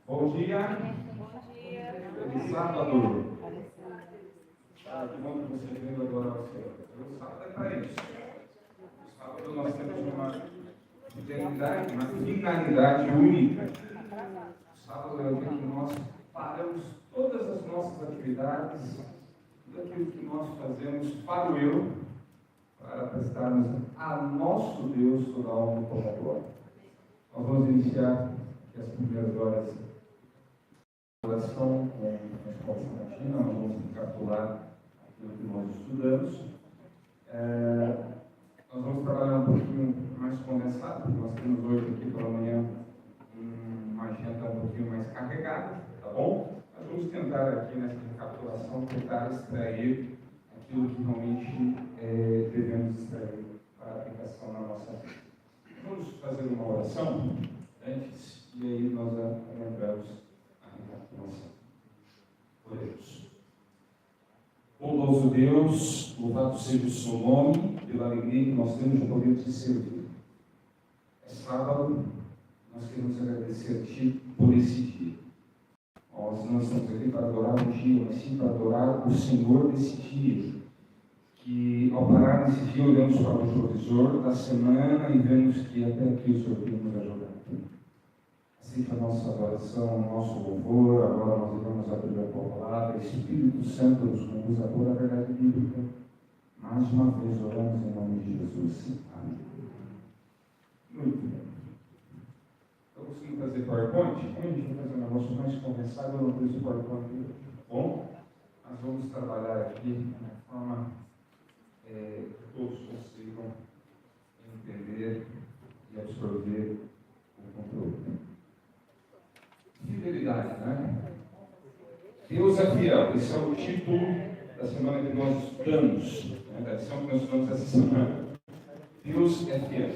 Bom dia. Feliz sábado. Que bom que você veio adorar o Senhor. O sábado é para isso. O sábado nós temos uma finalidade única. O sábado é o dia que nós paramos todas as nossas atividades, tudo aquilo que nós fazemos para o eu, para prestarmos a nosso Deus toda a honra e toda a glória. Nós vamos iniciar as primeiras horas de oração com a escola sabatina. Nós vamos recapitular aquilo que nós estudamos. Nós vamos trabalhar um pouquinho mais condensado, porque nós temos hoje aqui pela manhã uma agenda um pouquinho mais carregada, tá bom? Nós vamos tentar aqui nessa recapitulação tentar extrair aquilo que realmente devemos extrair para a aplicação na nossa vida. Vamos fazer uma oração antes e aí nós entramos a recapitulação. Oremos. Bondoso Deus, louvado seja o seu nome pela alegria que nós temos de poder te servir. É sábado, nós queremos agradecer a Ti por esse dia. Nós não estamos aqui para adorar o dia, mas sim para adorar o Senhor desse dia. Que ao parar nesse dia olhamos para o provisor da semana e vemos que até aqui o Senhor tem nos ajudado. Aceita a nossa adoração, o nosso louvor. Agora nós vamos abrir a tua palavra. Espírito Santo nos conduz a toda a verdade bíblica. Mais uma vez oramos em nome de Jesus. Amém. Muito bem. Eu consigo fazer PowerPoint? Como a gente vai fazer um negócio mais conversado, eu não preciso de PowerPoint. Bom, nós vamos trabalhar aqui de uma forma que todos consigam entender e absorver o conteúdo. Fidelidade, né? Deus é fiel. Esse é o título da semana que nós estudamos, da lição que nós estudamos essa semana. Deus é fiel.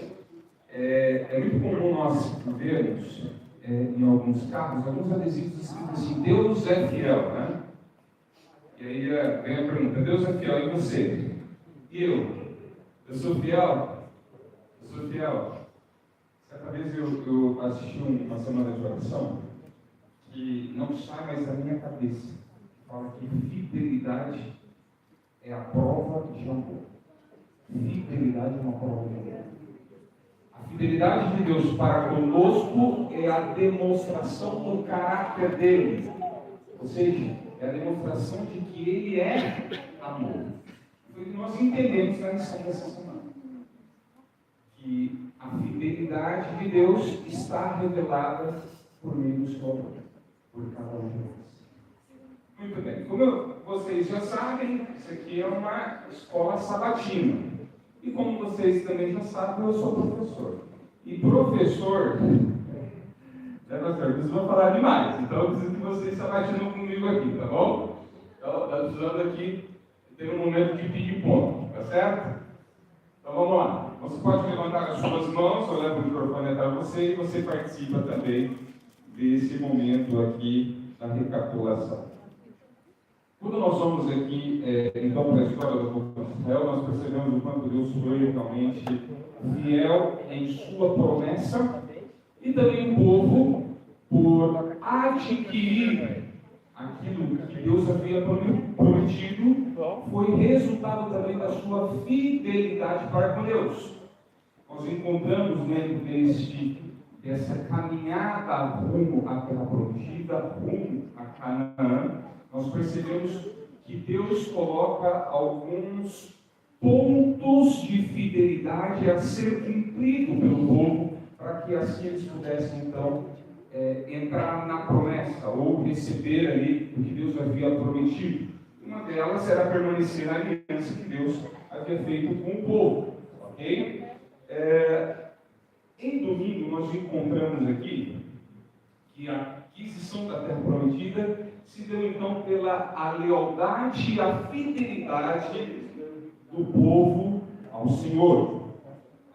É muito comum nós vermos em alguns carros, alguns adesivos escritos assim: Deus é fiel, né? E aí vem a pergunta: Deus é fiel, e você? E eu? Eu sou fiel? Eu sou fiel. Certa vez eu assisti uma semana de oração que não sai mais da minha cabeça. Fala que fidelidade é a prova de amor. Fidelidade é uma prova de amor. A fidelidade de Deus para conosco é a demonstração do caráter dele. Ou seja, é a demonstração de que ele é amor. Foi o que nós entendemos na lição dessa semana. Que a fidelidade de Deus está revelada por meio do seu amor, por cada um de nós. Muito bem. Como vocês já sabem, isso aqui é uma escola sabatina. E como vocês também já sabem, eu sou professor. E professor, pastor, vocês vão falar demais. Então eu preciso que vocês sabatinam comigo aqui, tá bom? Então, está precisando aqui ter um momento de ping-pong, tá certo? Então vamos lá. Você pode levantar as suas mãos, eu levo o microfone até você e você participa também desse momento aqui da recapitulação. Quando nós vamos aqui, então, para a história do povo de Israel, nós percebemos o quanto Deus foi realmente fiel em sua promessa e também o povo, por adquirir aquilo que Deus havia prometido, foi resultado também da sua fidelidade para com Deus. Nós encontramos dentro dessa caminhada rumo à terra prometida, rumo a Canaã, nós percebemos que Deus coloca alguns pontos de fidelidade a ser cumprido pelo povo, para que assim eles pudessem então entrar na promessa ou receber ali o que Deus havia prometido. Uma delas era permanecer na aliança que Deus havia feito com o povo. Ok? Em domingo nós encontramos aqui que a aquisição da terra prometida se deu então pela lealdade e a fidelidade do povo ao Senhor.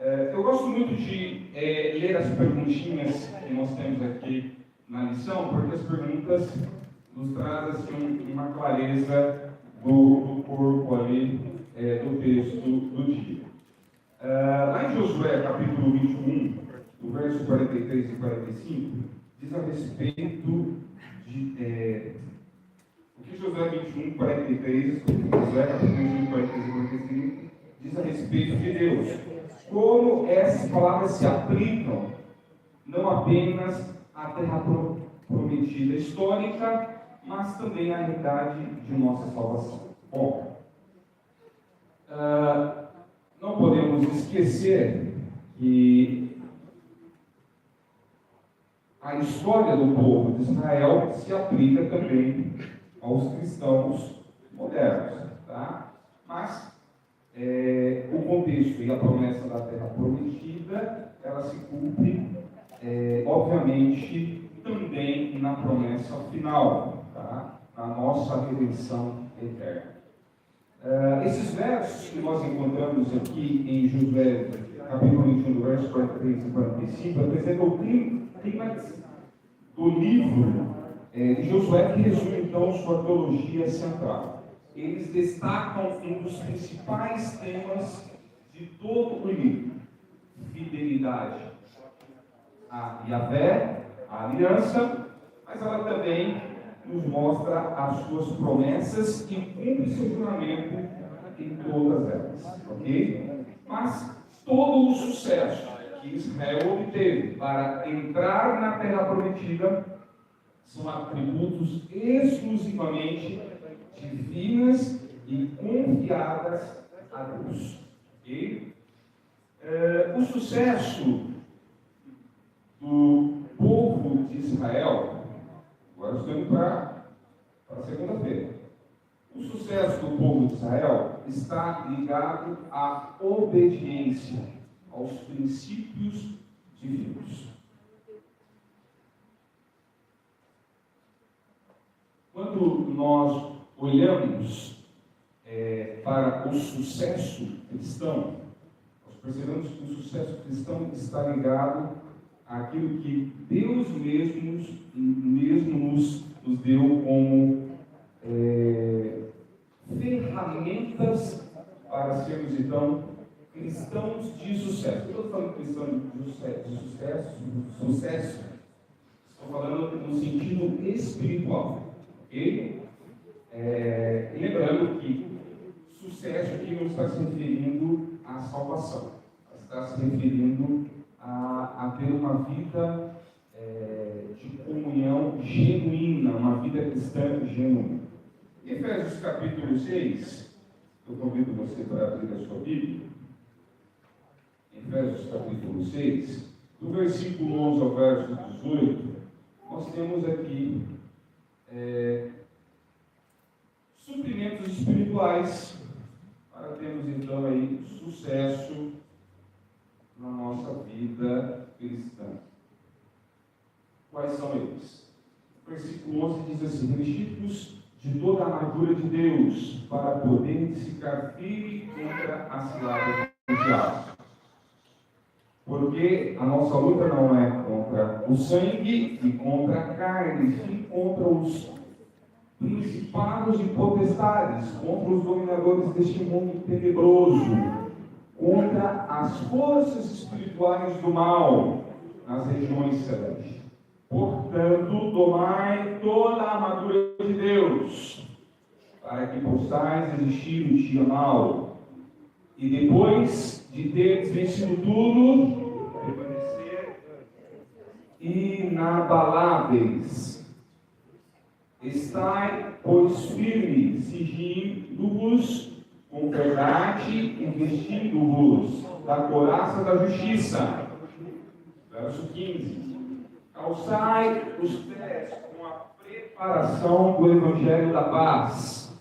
Eu gosto muito de ler as perguntinhas que nós temos aqui na lição, porque as perguntas nos trazem assim, uma clareza do corpo ali do texto do dia. Lá em Josué, capítulo 21, do verso 43 e 45, diz a respeito de o que Josué 21, 43, Josué 21, 43 e 45, diz a respeito de Deus. Como essas palavras se aplicam não apenas à terra prometida histórica, mas também à realidade de nossa salvação. Bom, não podemos esquecer que a história do povo de Israel se aplica também aos cristãos modernos, tá? Mas o contexto e a promessa da terra prometida, ela se cumpre, obviamente, também na promessa final, tá? Na nossa redenção eterna. Esses versos que nós encontramos aqui em Josué, capítulo 21, versos 43 e 45, apresentam o clímax do livro de Josué, que resume então sua teologia central. Eles destacam um dos principais temas de todo o livro: fidelidade a Yahvé, a aliança, mas ela também nos mostra as suas promessas e cumpre seu juramento em todas elas, ok? Mas todo o sucesso que Israel obteve para entrar na terra prometida são atributos exclusivamente divinas e confiadas a Deus, ok? O sucesso do povo de Israel, agora estou indo para a segunda-feira. O sucesso do povo de Israel está ligado à obediência aos princípios divinos. Quando nós olhamos para o sucesso cristão, nós percebemos que o sucesso cristão está ligado àquilo que Deus mesmo nos deu como ferramentas para sermos, então, cristãos de sucesso. Eu estou falando cristão de sucesso, estou falando no sentido espiritual, ok? Lembrando que sucesso aqui não está se referindo à salvação, está se referindo a ter uma vida de comunhão genuína, uma vida cristã genuína. Efésios capítulo 6, eu convido você para abrir a sua Bíblia. Efésios capítulo 6, do versículo 11 ao verso 18, nós temos aqui suprimentos espirituais para termos então aí sucesso na nossa vida cristã. Quais são eles? O versículo 11 diz assim: revestidos de toda a armadura de Deus, para poder ficar firme contra as ciladas do diabo. Porque a nossa luta não é contra o sangue e contra a carne, sim contra os principados e potestades, contra os dominadores deste mundo tenebroso, contra as forças espirituais do mal nas regiões celestes. Portanto, tomai toda a armadura de Deus, para que possais resistir no dia mau, e depois de teres vencido tudo, permanecer inabaláveis. Estai, pois, firmes, cingindo-vos com verdade e vestindo-vos da couraça da justiça. Verso 15. Calçai os pés com a preparação do Evangelho da paz,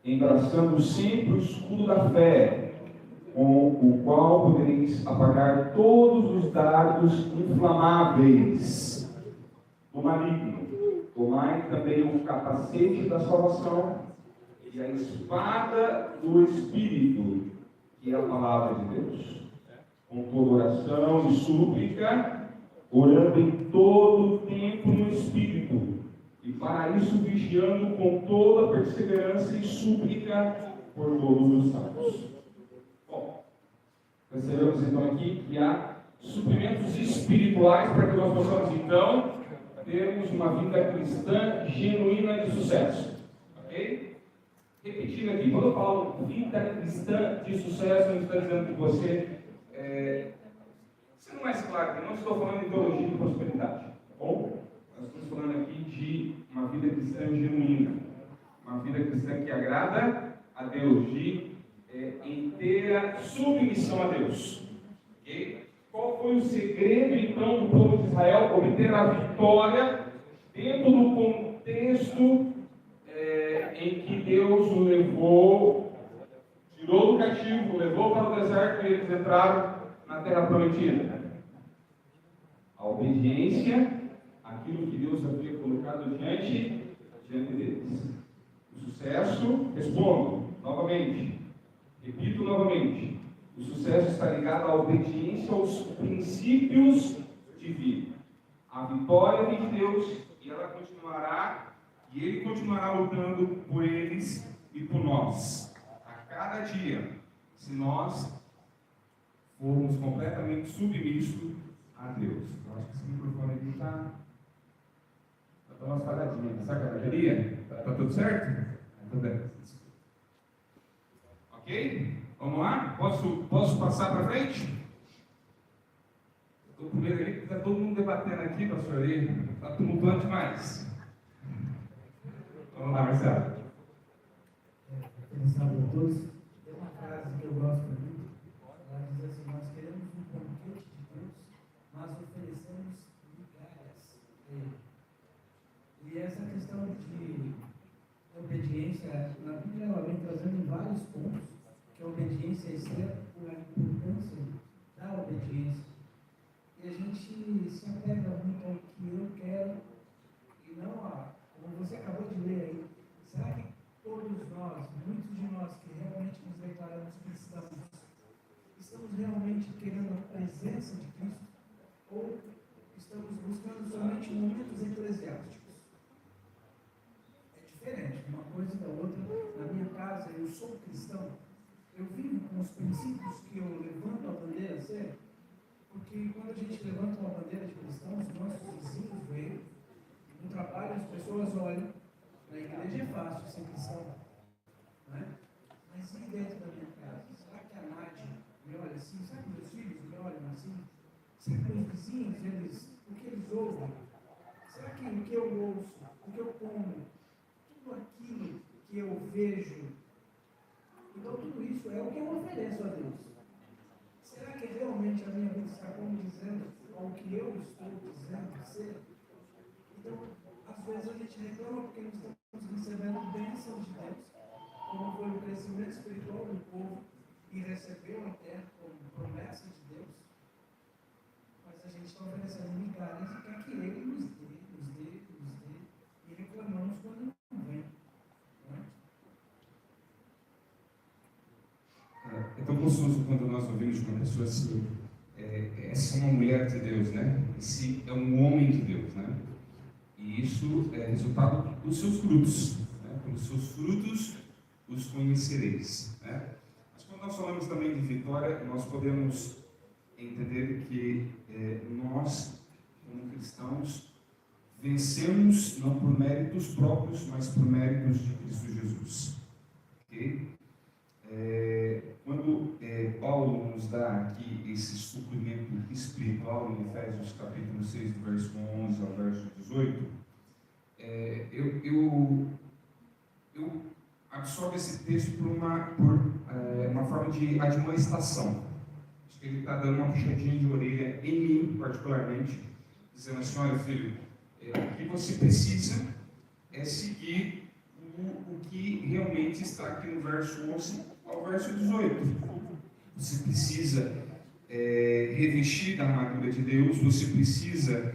embraçando sempre o escudo da fé, com o qual podereis apagar todos os dardos inflamáveis do maligno. Tomai também o capacete da salvação e a espada do Espírito, que é a palavra de Deus, com toda oração e súplica, orando em todo o tempo no Espírito, e para isso vigiando com toda perseverança e súplica por todos os santos. Bom, percebemos então aqui que há suprimentos espirituais para que nós possamos, então, termos uma vida cristã genuína de sucesso. Ok? Repetindo aqui, quando eu falo vida cristã de sucesso, eu estou dizendo que você, sendo mais claro, eu não estou falando de teologia de prosperidade, tá bom? Nós estamos falando aqui de uma vida cristã genuína, uma vida cristã que agrada a Deus, de inteira submissão a Deus. Ok? Qual foi o segredo, então, do povo de Israel obter a vitória dentro do contexto em que Deus o levou, tirou do cativo, o levou para o deserto e eles entraram na terra prometida? A obediência àquilo que Deus havia colocado diante deles. O sucesso, respondo novamente, repito novamente, o sucesso está ligado à obediência aos princípios divinos. A vitória vem de Deus e ela continuará, e Ele continuará lutando por eles e por nós. A cada dia, se nós formos completamente submissos a Deus. Eu acho que esse microfone aqui está umas falhadinhas. Sabe a bateria? Está tudo certo? Tudo bem. Ok? Vamos lá? Posso passar para frente? Estou com medo ali, porque está todo mundo debatendo aqui, pastor ali. Está tumultuando demais. Vamos lá, Marcelo. Feliz sábado a todos. Tem uma frase que eu gosto muito. Ela diz assim: nós queremos um banquete de Deus, mas oferecemos migalhas a Ele. E essa questão de obediência, na Bíblia ela vem trazendo vários pontos, que a obediência é extrema por a importância da obediência. E a gente se apega muito ao que eu quero e não a, como você acabou de ler aí. Será que todos nós, muitos de nós que realmente nos declaramos cristãos, estamos realmente querendo a presença de Cristo? Ou estamos buscando somente momentos eclesiásticos? Diferente, uma coisa da outra. Na minha casa, eu sou cristão, eu vivo com os princípios que eu levanto a bandeira a ser, porque quando a gente levanta uma bandeira de cristão, os nossos vizinhos veem, no trabalho as pessoas olham, na igreja é fácil ser cristão, não é? Mas e dentro da minha casa? Será que a Nádia me olha assim? Será que meus filhos me olham assim? Será que meus vizinhos, o que eles ouvem? Será que o que eu ouço, o que eu como, aquilo que eu vejo, então tudo isso é o que eu ofereço a Deus. Será que realmente a minha vida está condizendo ao que eu estou dizendo ser? Então, às vezes a gente reclama porque não estamos recebendo bênçãos de Deus, como foi o crescimento espiritual do povo e recebeu a terra como promessa de Deus, mas a gente está oferecendo migalhas e quer que Ele nos dê, e reclamamos quando não vem. É tão gostoso quando nós ouvimos de uma pessoa assim, essa é uma mulher de Deus, né? Esse é um homem de Deus, né? E isso é resultado dos seus frutos, né? Pelos seus frutos os conhecereis, né? Mas quando nós falamos também de vitória, nós podemos entender que nós, como cristãos, vencemos não por méritos próprios, mas por méritos de Cristo Jesus. Ok? Quando Paulo nos dá aqui esse suplemento espiritual em Efésios capítulo 6, do verso 11 ao verso 18, eu absorvo esse texto por uma forma de admoestação. Acho que ele está dando uma puxadinha de orelha em mim, particularmente, dizendo assim: olha, filho, o que você precisa é seguir o que realmente está aqui no verso 11 ao verso 18. Você precisa revestir da armadura de Deus, você precisa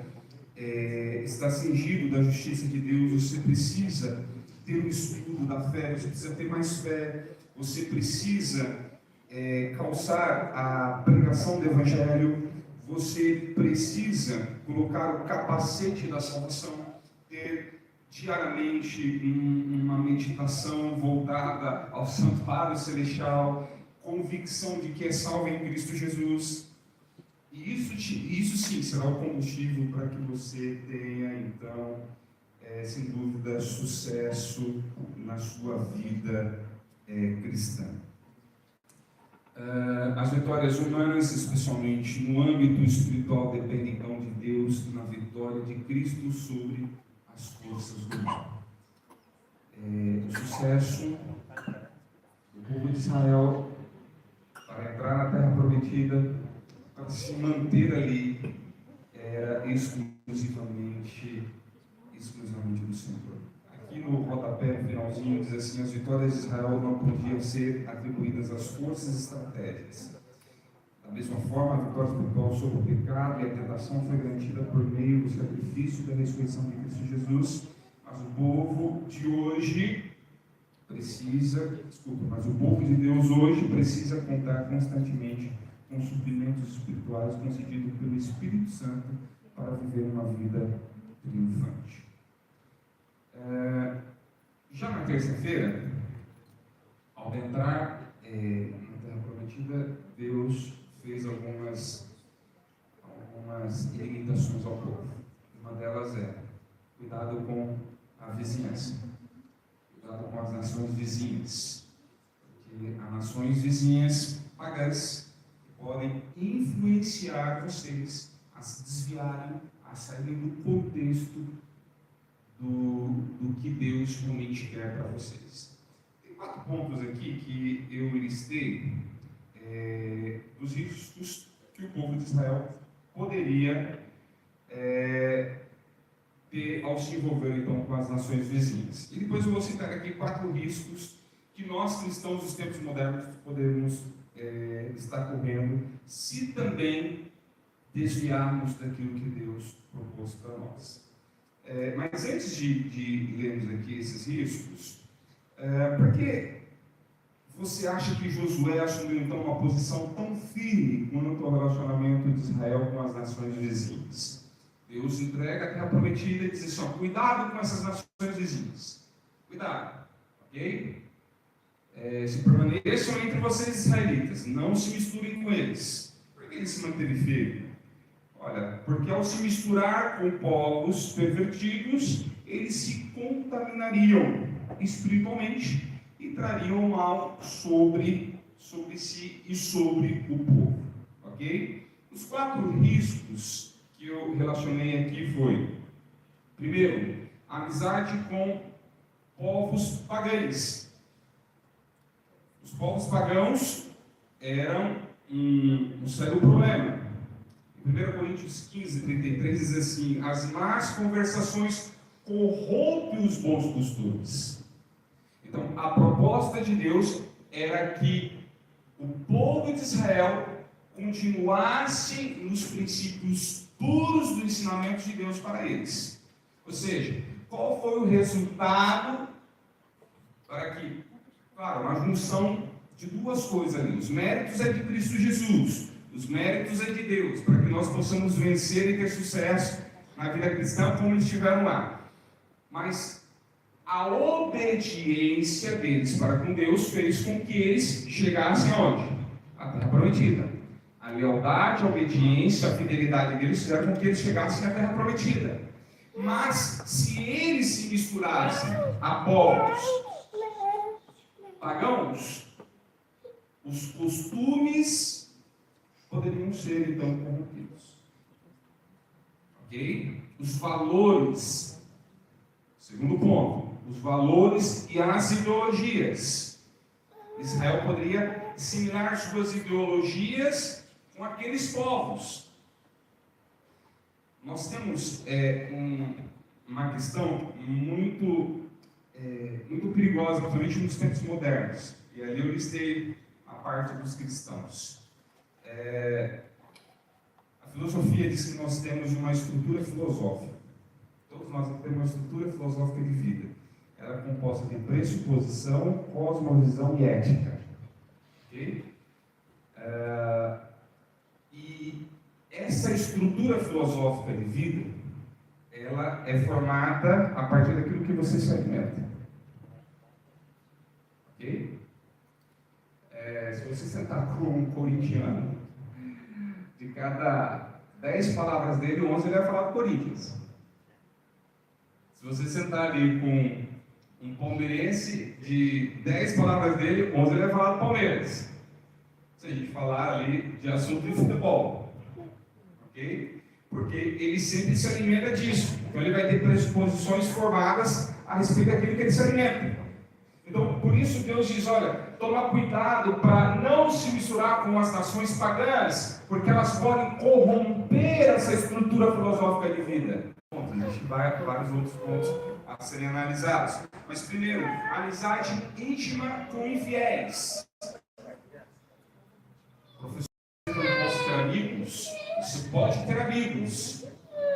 estar cingido da justiça de Deus, você precisa ter um estudo da fé, você precisa ter mais fé, você precisa calçar a pregação do Evangelho, você precisa colocar o capacete da salvação, ter diariamente uma meditação voltada ao santuário celestial, convicção de que é salvo em Cristo Jesus. E isso sim será o combustível para que você tenha, então, sem dúvida, sucesso na sua vida cristã. As vitórias humanas, especialmente no âmbito espiritual, dependem então de Deus na vitória de Cristo sobre as forças do mal. O sucesso do povo de Israel para entrar na Terra Prometida, para se manter ali, era exclusivamente do Senhor. Aqui no rodapé, no finalzinho, diz assim: as vitórias de Israel não podiam ser atribuídas às forças estratégicas. Da mesma forma, a vitória espiritual sobre o pecado e a tentação foi garantida por meio do sacrifício e da ressurreição de Cristo Jesus. Mas o povo de Deus hoje precisa contar constantemente com suprimentos espirituais concedidos pelo Espírito Santo para viver uma vida triunfante. Já na terça-feira, ao entrar na Terra Prometida, Deus fez algumas limitações ao povo. Uma delas é cuidado com a vizinhança, cuidado com as nações vizinhas, porque há nações vizinhas pagãs que podem influenciar vocês a se desviarem, a saírem do contexto do que Deus realmente quer para vocês. Tem 4 pontos aqui que eu listei dos riscos que o povo de Israel poderia ter ao se envolver então com as nações vizinhas. E depois eu vou citar aqui 4 riscos que nós cristãos dos tempos modernos podemos estar correndo se também desviarmos daquilo que Deus propôs para nós. Mas antes de lermos aqui esses riscos, por que você acha que Josué assumiu então uma posição tão firme quanto ao relacionamento de Israel com as nações vizinhas? Deus entrega a Terra Prometida e diz assim: cuidado com essas nações vizinhas. Cuidado, ok? Se permaneçam entre vocês israelitas, não se misturem com eles. Por que ele se manteve firme? Olha, porque ao se misturar com povos pervertidos, eles se contaminariam espiritualmente e trariam mal sobre si e sobre o povo. Ok? Os 4 riscos que eu relacionei aqui foi: primeiro, amizade com povos pagãos. Os povos pagãos eram um sério problema. 1 Coríntios 15, 33 diz assim: as más conversações corrompem os bons costumes. Então, a proposta de Deus era que o povo de Israel continuasse nos princípios puros do ensinamento de Deus para eles. Ou seja, qual foi o resultado para que, claro, uma junção de 2 coisas ali: os méritos é de Cristo Jesus, os méritos é de Deus, para que nós possamos vencer e ter sucesso na vida cristã como eles tiveram lá. Mas a obediência deles para com Deus fez com que eles chegassem aonde? À Terra Prometida. A lealdade, a obediência, a fidelidade deles fizeram com que eles chegassem à Terra Prometida. Mas se eles se misturassem a povos pagãos, os costumes poderiam ser então corrompidos. Ok? Os valores, segundo ponto, os valores e as ideologias. Israel poderia assimilar suas ideologias com aqueles povos. Nós temos uma questão muito perigosa, principalmente nos tempos modernos. E ali eu listei a parte dos cristãos. A filosofia diz que nós temos uma estrutura filosófica. Todos nós temos uma estrutura filosófica de vida. Ela é composta de pressuposição, cosmovisão e ética. Ok? E essa estrutura filosófica de vida, ela é formada a partir daquilo que você se alimenta. Ok? Se você sentar com um corintiano, de cada 10 palavras dele, 11 ele vai falar do Corinthians. Se você sentar ali com um palmeirense, de 10 palavras dele, 11 ele vai falar do Palmeiras. Se a gente falar ali de assunto de futebol. Ok? Porque ele sempre se alimenta disso. Então ele vai ter pressuposições formadas a respeito daquilo que ele se alimenta. Então, por isso Deus diz, olha, toma cuidado para não se misturar com as nações pagãs, porque elas podem corromper essa estrutura filosófica de vida. A gente vai a vários outros pontos a serem analisados. Mas primeiro, amizade íntima com infiéis. Professor, eu não posso ter amigos? Você pode ter amigos.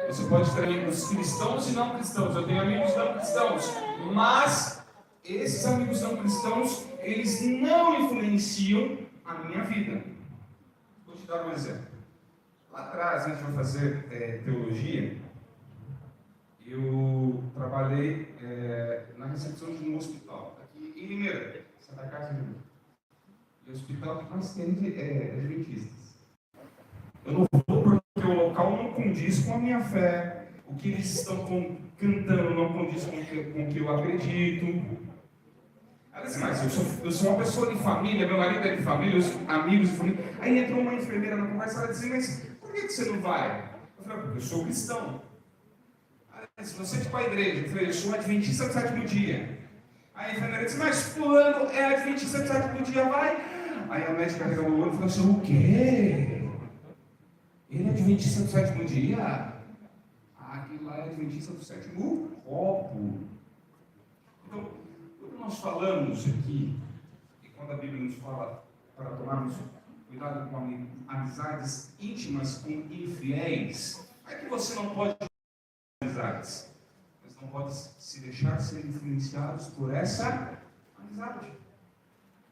Você pode ter amigos cristãos e não cristãos. Eu tenho amigos não cristãos. Mas esses amigos não cristãos, eles não influenciam a minha vida. Vou te dar um exemplo. Lá atrás, antes de eu fazer teologia, eu trabalhei na recepção de um hospital, aqui em Limeira, Santa Casa de Limeira. E o hospital que nós temos adventistas. Eu não vou porque o local não condiz com a minha fé, o que eles estão cantando não condiz com o que eu acredito. Ela disse, mas eu sou uma pessoa de família, meu marido é de família, os amigos de família. Aí entrou uma enfermeira na conversa, ela disse, mas por que você não vai? Eu falei, porque eu sou cristão. Ela disse, você é de qual igreja? Eu falei, eu sou adventista do sétimo dia. Aí a enfermeira disse, mas fulano é adventista do sétimo dia, vai. Aí a médica pegou o olho e falou assim, o quê? Ele é adventista do sétimo dia? Ah, aquele lá é adventista do sétimo copo. Então, quando nós falamos aqui, e quando a Bíblia nos fala para tomarmos cuidado com amizades íntimas com infiéis, não é que você não pode ter amizades, mas não pode se deixar ser influenciados por essa amizade.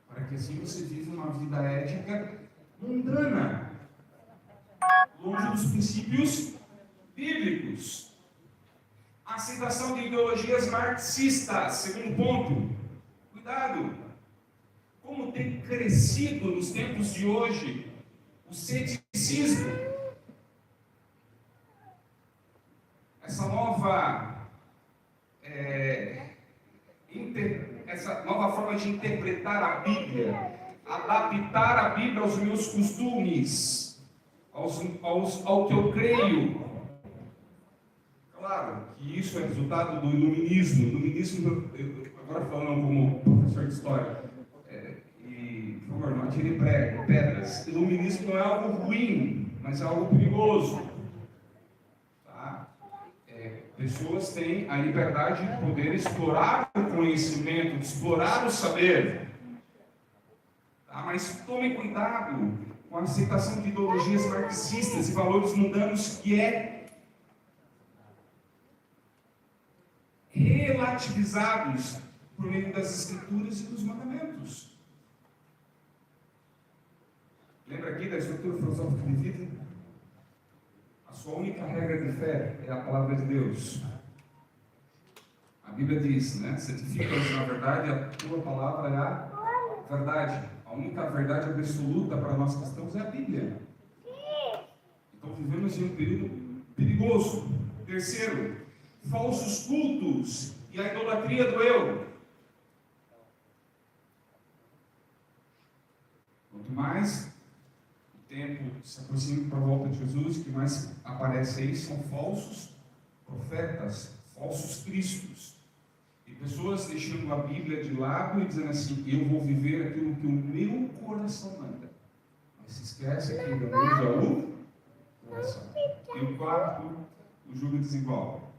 Para que assim você viva uma vida ética mundana, longe dos princípios bíblicos. A aceitação de ideologias marxistas, segundo ponto. Cuidado. Como tem crescido nos tempos de hoje o ceticismo. Essa nova forma de interpretar a Bíblia, adaptar a Bíblia aos meus costumes, ao que eu creio. Claro que isso é resultado do iluminismo. Iluminismo, agora falando como professor de história, e por favor, não atire pedras. Iluminismo não é algo ruim, mas é algo perigoso. Tá? Pessoas têm a liberdade de poder explorar o conhecimento, de explorar o saber. Tá? Mas tomem cuidado com a aceitação de ideologias marxistas e valores mundanos que relativizados por meio das Escrituras e dos mandamentos. Lembra aqui da estrutura filosófica de vida? A sua única regra de fé é a palavra de Deus. A Bíblia diz, né? Certifica-nos na verdade, a tua palavra é a verdade. A única verdade absoluta para nós cristãos é a Bíblia. Então vivemos em um período perigoso. Terceiro, falsos cultos e a idolatria do eu. Quanto mais o tempo se aproxima para a volta de Jesus, o que mais aparece aí são falsos profetas, falsos cristos. E pessoas deixando a Bíblia de lado e dizendo assim, eu vou viver aquilo que o meu coração manda. Mas se esquece que Deus é o coração. E o quarto, o jugo desigual.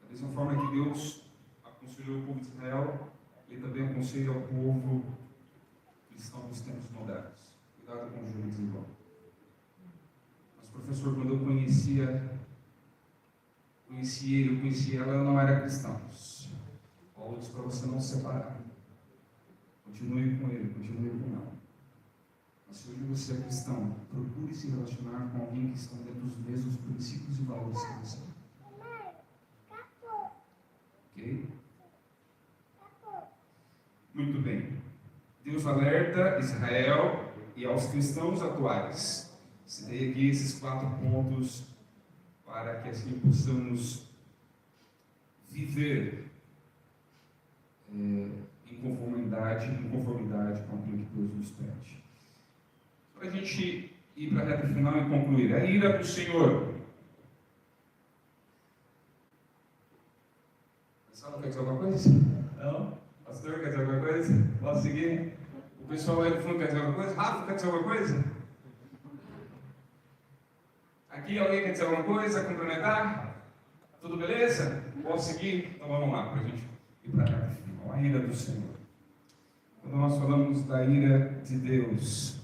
Da mesma forma que Deus aconselhou o povo de Israel, Ele também aconselha ao povo cristão dos tempos modernos. Cuidado com o jugo desigual. Mas, professor, quando eu conheci ele, eu conheci ela, eu não era cristão. Paulo diz para você não se separar. Continue com ele, continue com ela. Mas se hoje você é cristão, procure se relacionar com alguém que está dentro dos mesmos princípios e valores que você. Ok? Muito bem. Deus alerta Israel e aos cristãos atuais. Citei aqui esses 4 pontos para que assim possamos viver em conformidade com aquilo que Deus nos pede. Para a gente ir para a reta final e concluir, a ira do Senhor. Pessoal, quer dizer alguma coisa? Não? Pastor, quer dizer alguma coisa? Posso seguir? O pessoal aí do fundo quer dizer alguma coisa? Rafa, quer dizer alguma coisa? Aqui alguém quer dizer alguma coisa? Complementar? Tudo beleza? Posso seguir? Então vamos lá, para a gente ir para a reta final. A ira do Senhor. Quando nós falamos da ira de Deus,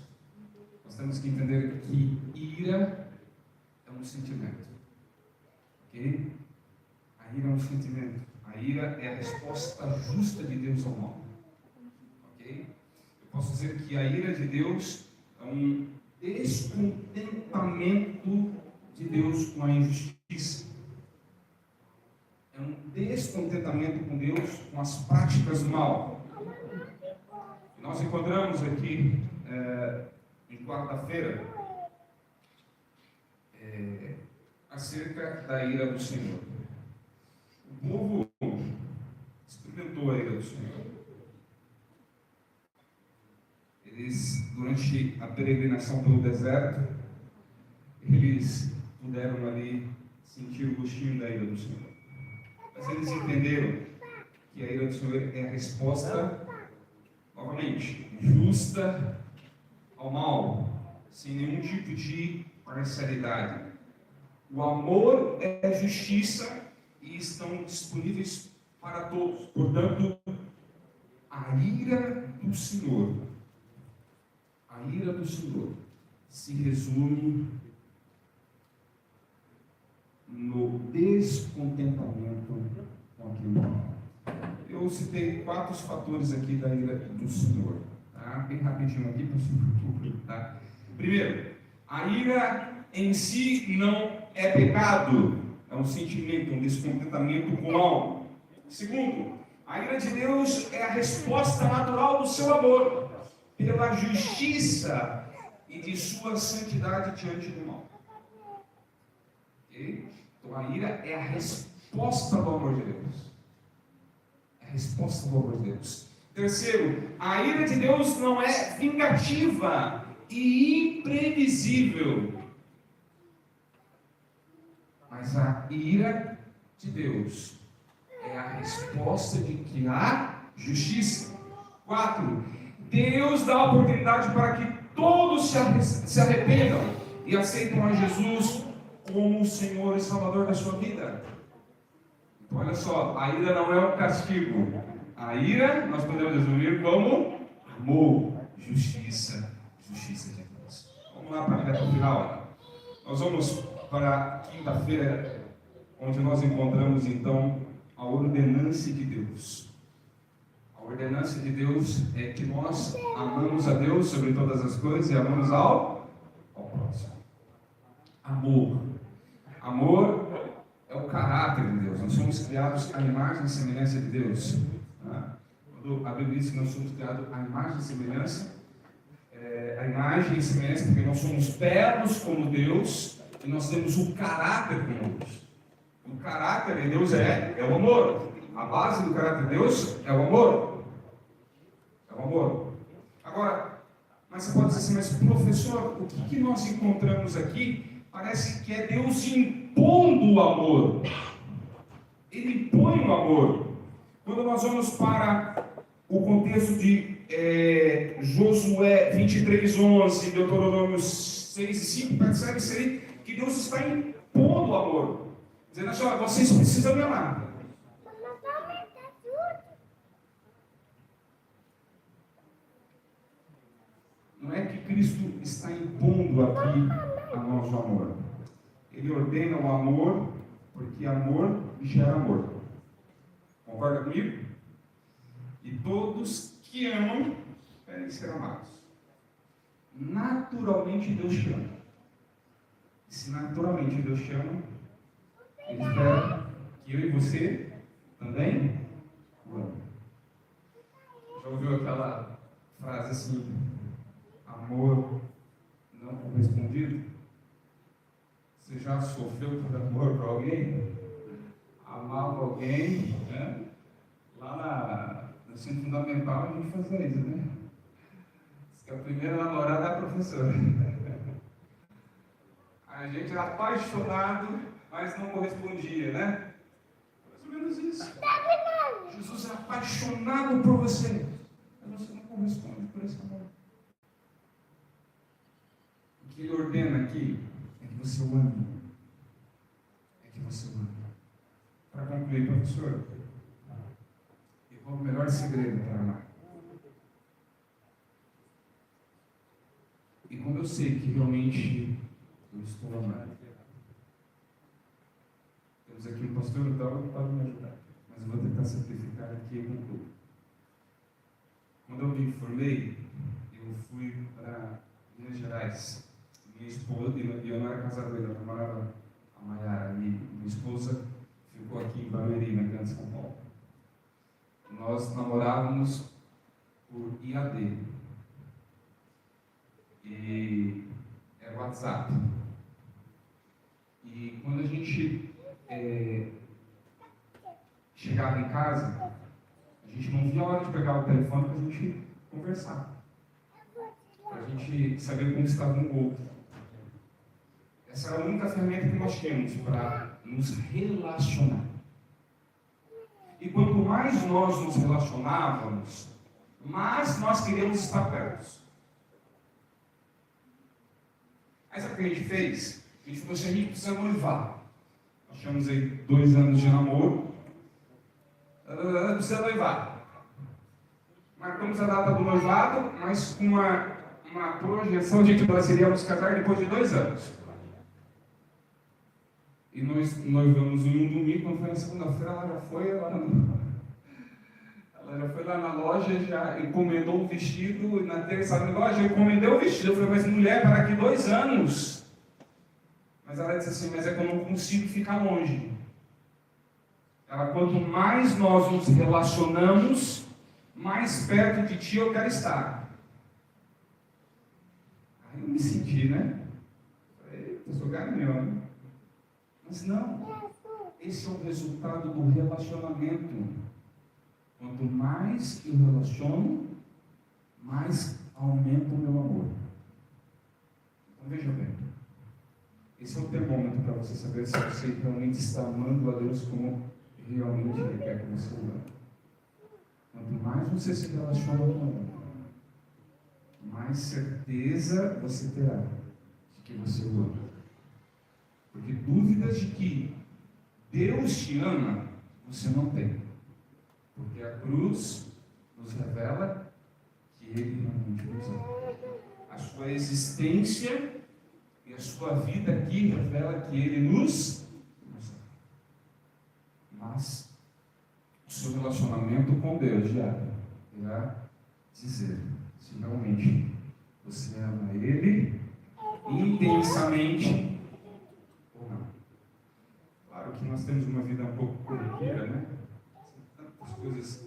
nós temos que entender que ira é um sentimento. Ok? A ira é um sentimento. A ira é a resposta justa de Deus ao mal. Ok? Eu posso dizer que a ira de Deus é um descontentamento de Deus com a injustiça. É um descontentamento com Deus com as práticas do mal. Nós encontramos aqui em quarta-feira acerca da ira do Senhor. O povo experimentou a ira do Senhor. Eles, durante a peregrinação pelo deserto, eles puderam ali sentir o gostinho da ira do Senhor. Mas eles entenderam que a ira do Senhor é a resposta, novamente, justa ao mal, sem nenhum tipo de parcialidade. O amor é justiça e estão disponíveis para todos. Portanto, a ira do Senhor se resume no descontentamento com aquilo. Eu citei 4 fatores aqui da ira do Senhor, tá? Bem rapidinho aqui para você, tá? Primeiro, a ira em si não é pecado, é um sentimento, um descontentamento com algo. Segundo, a ira de Deus é a resposta natural do seu amor pela justiça e de sua santidade diante do mal. Okay? Então a ira é a resposta do amor de Deus. É a resposta do amor de Deus. Terceiro, a ira de Deus não é vingativa e imprevisível. Mas a ira de Deus é a resposta de que há justiça. 4. Deus dá a oportunidade para que todos se arrependam e aceitem a Jesus como o Senhor e Salvador da sua vida. Então, olha só, a ira não é um castigo. A ira nós podemos resumir como amor, justiça de Deus. Vamos lá para a reta final. Nós vamos para quinta-feira, onde nós encontramos então a ordenança de Deus. A ordenança de Deus é que nós amamos a Deus sobre todas as coisas e amamos ao próximo. Amor é o caráter de Deus. Nós somos criados à imagem e semelhança de Deus. Quando a Bíblia diz que nós somos criados à imagem e semelhança, a imagem e semelhança porque nós somos belos como Deus e nós temos o caráter como Deus. O caráter de Deus é o amor. A base do caráter de Deus é o amor. É o amor. Agora, mas você pode dizer assim, mas professor, o que nós encontramos aqui parece que é Deus impondo o amor. Ele impõe o amor. Quando nós vamos para o contexto de Josué 23:11, Deuteronômio 6:5, percebe-se aí que Deus está impondo o amor. Dizendo assim, olha, vocês precisam me amar. Não é que Cristo está impondo aqui a nós o amor. Ele ordena o amor, porque amor gera amor. Concorda comigo? E todos que amam querem ser amados. Naturalmente Deus te ama. E se naturalmente Deus te ama, Ele espera que eu e você também o amem. Já ouviu aquela frase assim? amor não correspondido? Você já sofreu por amor para alguém? Amava alguém, né? Lá no ensino fundamental a gente fazia isso, né? Diz que a primeira namorada é a professora. A gente era apaixonado, mas não correspondia, né? Mais ou menos isso. Jesus é apaixonado por você, mas você não corresponde por esse amor. O que ele ordena aqui é que você o ame. É que você o ame. Para concluir, professor, e qual o melhor segredo para amar? E como eu sei que realmente eu estou amando? Temos aqui um pastor Udal que pode me ajudar, mas eu vou tentar simplificar aqui e concluir. Quando eu me formei, eu fui para Minas Gerais. Minha esposa, e eu não era casado ainda, eu namorava a Maiara, e minha esposa ficou aqui em Barueri, na Grande São Paulo. Nós namorávamos por IAD. E era WhatsApp. E quando a gente chegava em casa, a gente não via a hora de pegar o telefone para a gente conversar. Para a gente saber como estava um outro. Essa era a única ferramenta que nós tínhamos para nos relacionar. E quanto mais nós nos relacionávamos, mais nós queríamos estar perto. Aí sabe o que a gente fez? A gente falou assim, a gente precisa noivar. Nós tínhamos aí 2 anos de namoro. Precisa noivar. Marcamos a data do noivado, mas com uma projeção de que nós iríamos casar depois de 2 anos. E nós noivamos em um domingo, quando foi na segunda-feira, ela já foi lá na loja, já encomendou o vestido, e na terça loja eu encomendei o vestido. Eu falei, mas mulher, para aqui 2 anos. Mas ela disse assim, mas é que eu não consigo ficar longe. Ela, quanto mais nós nos relacionamos, mais perto de ti eu quero estar. Aí eu me senti, né? Falei, eu sou garanhão, né? Mas não, esse é o resultado do relacionamento. Quanto mais eu relaciono, mais aumenta o meu amor. Então veja bem, esse é o termômetro para você saber se você realmente está amando a Deus como realmente Ele quer que você o ame. Quanto mais você se relaciona com Ele, mais certeza você terá de que você o ama. Porque dúvidas de que Deus te ama, você não tem. Porque a cruz nos revela que Ele realmente nos ama. A sua existência e a sua vida aqui revela que Ele nos ama. Mas o seu relacionamento com Deus já irá dizer se realmente você ama Ele intensamente. Que nós temos uma vida um pouco corriqueira, né? Tantas coisas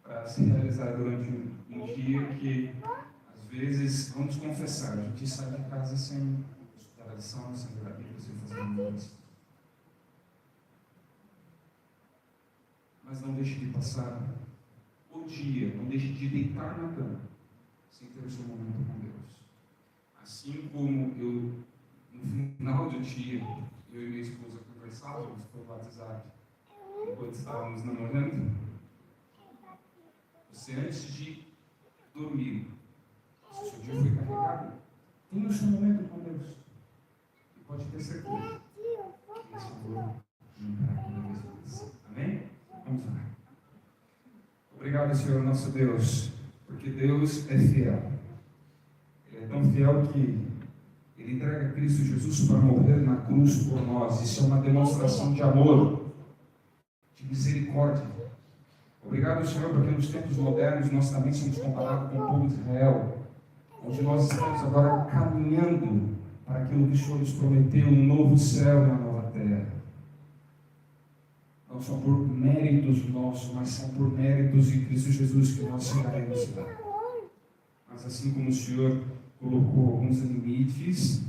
para se realizar durante um dia que, às vezes, vamos confessar, a gente sai de casa sem estudar a lição, sem ler a Bíblia, sem fazer música. Mas não deixe de passar o dia, não deixe de deitar na cama, sem ter o seu momento com Deus. Assim como eu, no final do dia, eu e minha esposa conversávamos pelo WhatsApp enquanto estávamos namorando. Você, antes de dormir, se o seu dia foi carregado, tenha o seu momento com Deus. E pode ter certeza que esse amor não terá cada vez mais. Amém? Vamos lá. Obrigado, Senhor nosso Deus, porque Deus é fiel. Ele é tão fiel que Ele entrega Cristo Jesus para morrer na cruz por nós. Isso é uma demonstração de amor, de misericórdia. Obrigado, Senhor, porque nos tempos modernos nós também somos comparados com o povo de Israel, onde nós estamos agora caminhando para aquilo que o Senhor nos prometeu, um novo céu e uma nova terra. Não são por méritos nossos, mas são por méritos de Cristo Jesus que nós chegaremos lá. Mas assim como o Senhor colocou alguns limites,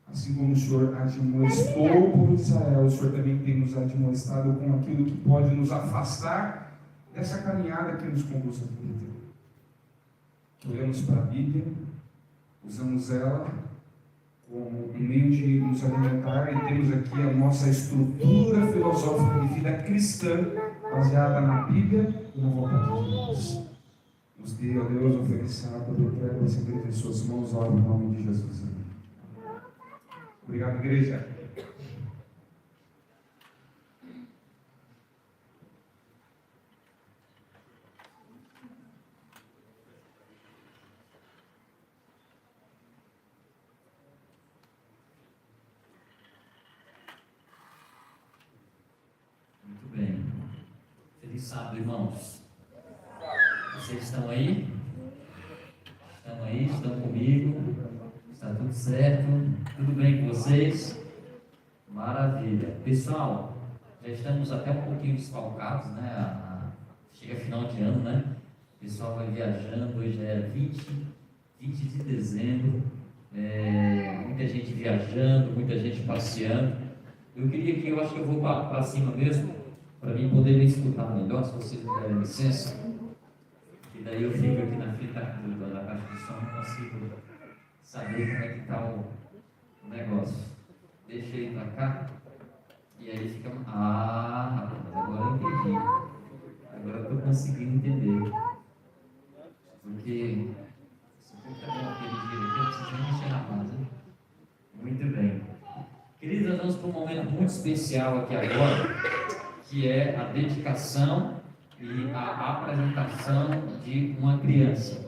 assim como o Senhor admoestou o povo de Israel, o Senhor também tem nos admoestado com aquilo que pode nos afastar dessa caminhada que nos conduz à vida. Olhamos para a Bíblia, usamos ela como um meio de nos alimentar e temos aqui a nossa estrutura filosófica de vida cristã baseada na Bíblia e na vontade de Deus. Nos dê, ó Deus, oferecendo, eu quero receber em suas mãos, oro em nome de Jesus. Amém. Obrigado, igreja. Muito bem. Feliz sábado, irmãos. Vocês estão aí? Estão aí? Estão comigo? Está tudo certo? Tudo bem com vocês? Maravilha. Pessoal, já estamos até um pouquinho desfalcados, né? Chega final de ano, né? O pessoal vai viajando. Hoje é 20 de dezembro. Muita gente viajando, muita gente passeando. Eu queria que, eu acho que eu vou para cima mesmo, para mim poder me escutar melhor, se vocês me derem licença. E daí eu fico aqui na fita da caixa de som e consigo saber como é que está o negócio. Deixa ele para cá, e aí fica... Ah, agora eu entendi. Agora eu estou conseguindo entender. Porque se for pegar aquele giro aqui, eu preciso nem mexer na base. Muito bem. Queridos, nós vamos para um momento muito especial aqui agora, que é a dedicação e a apresentação de uma criança.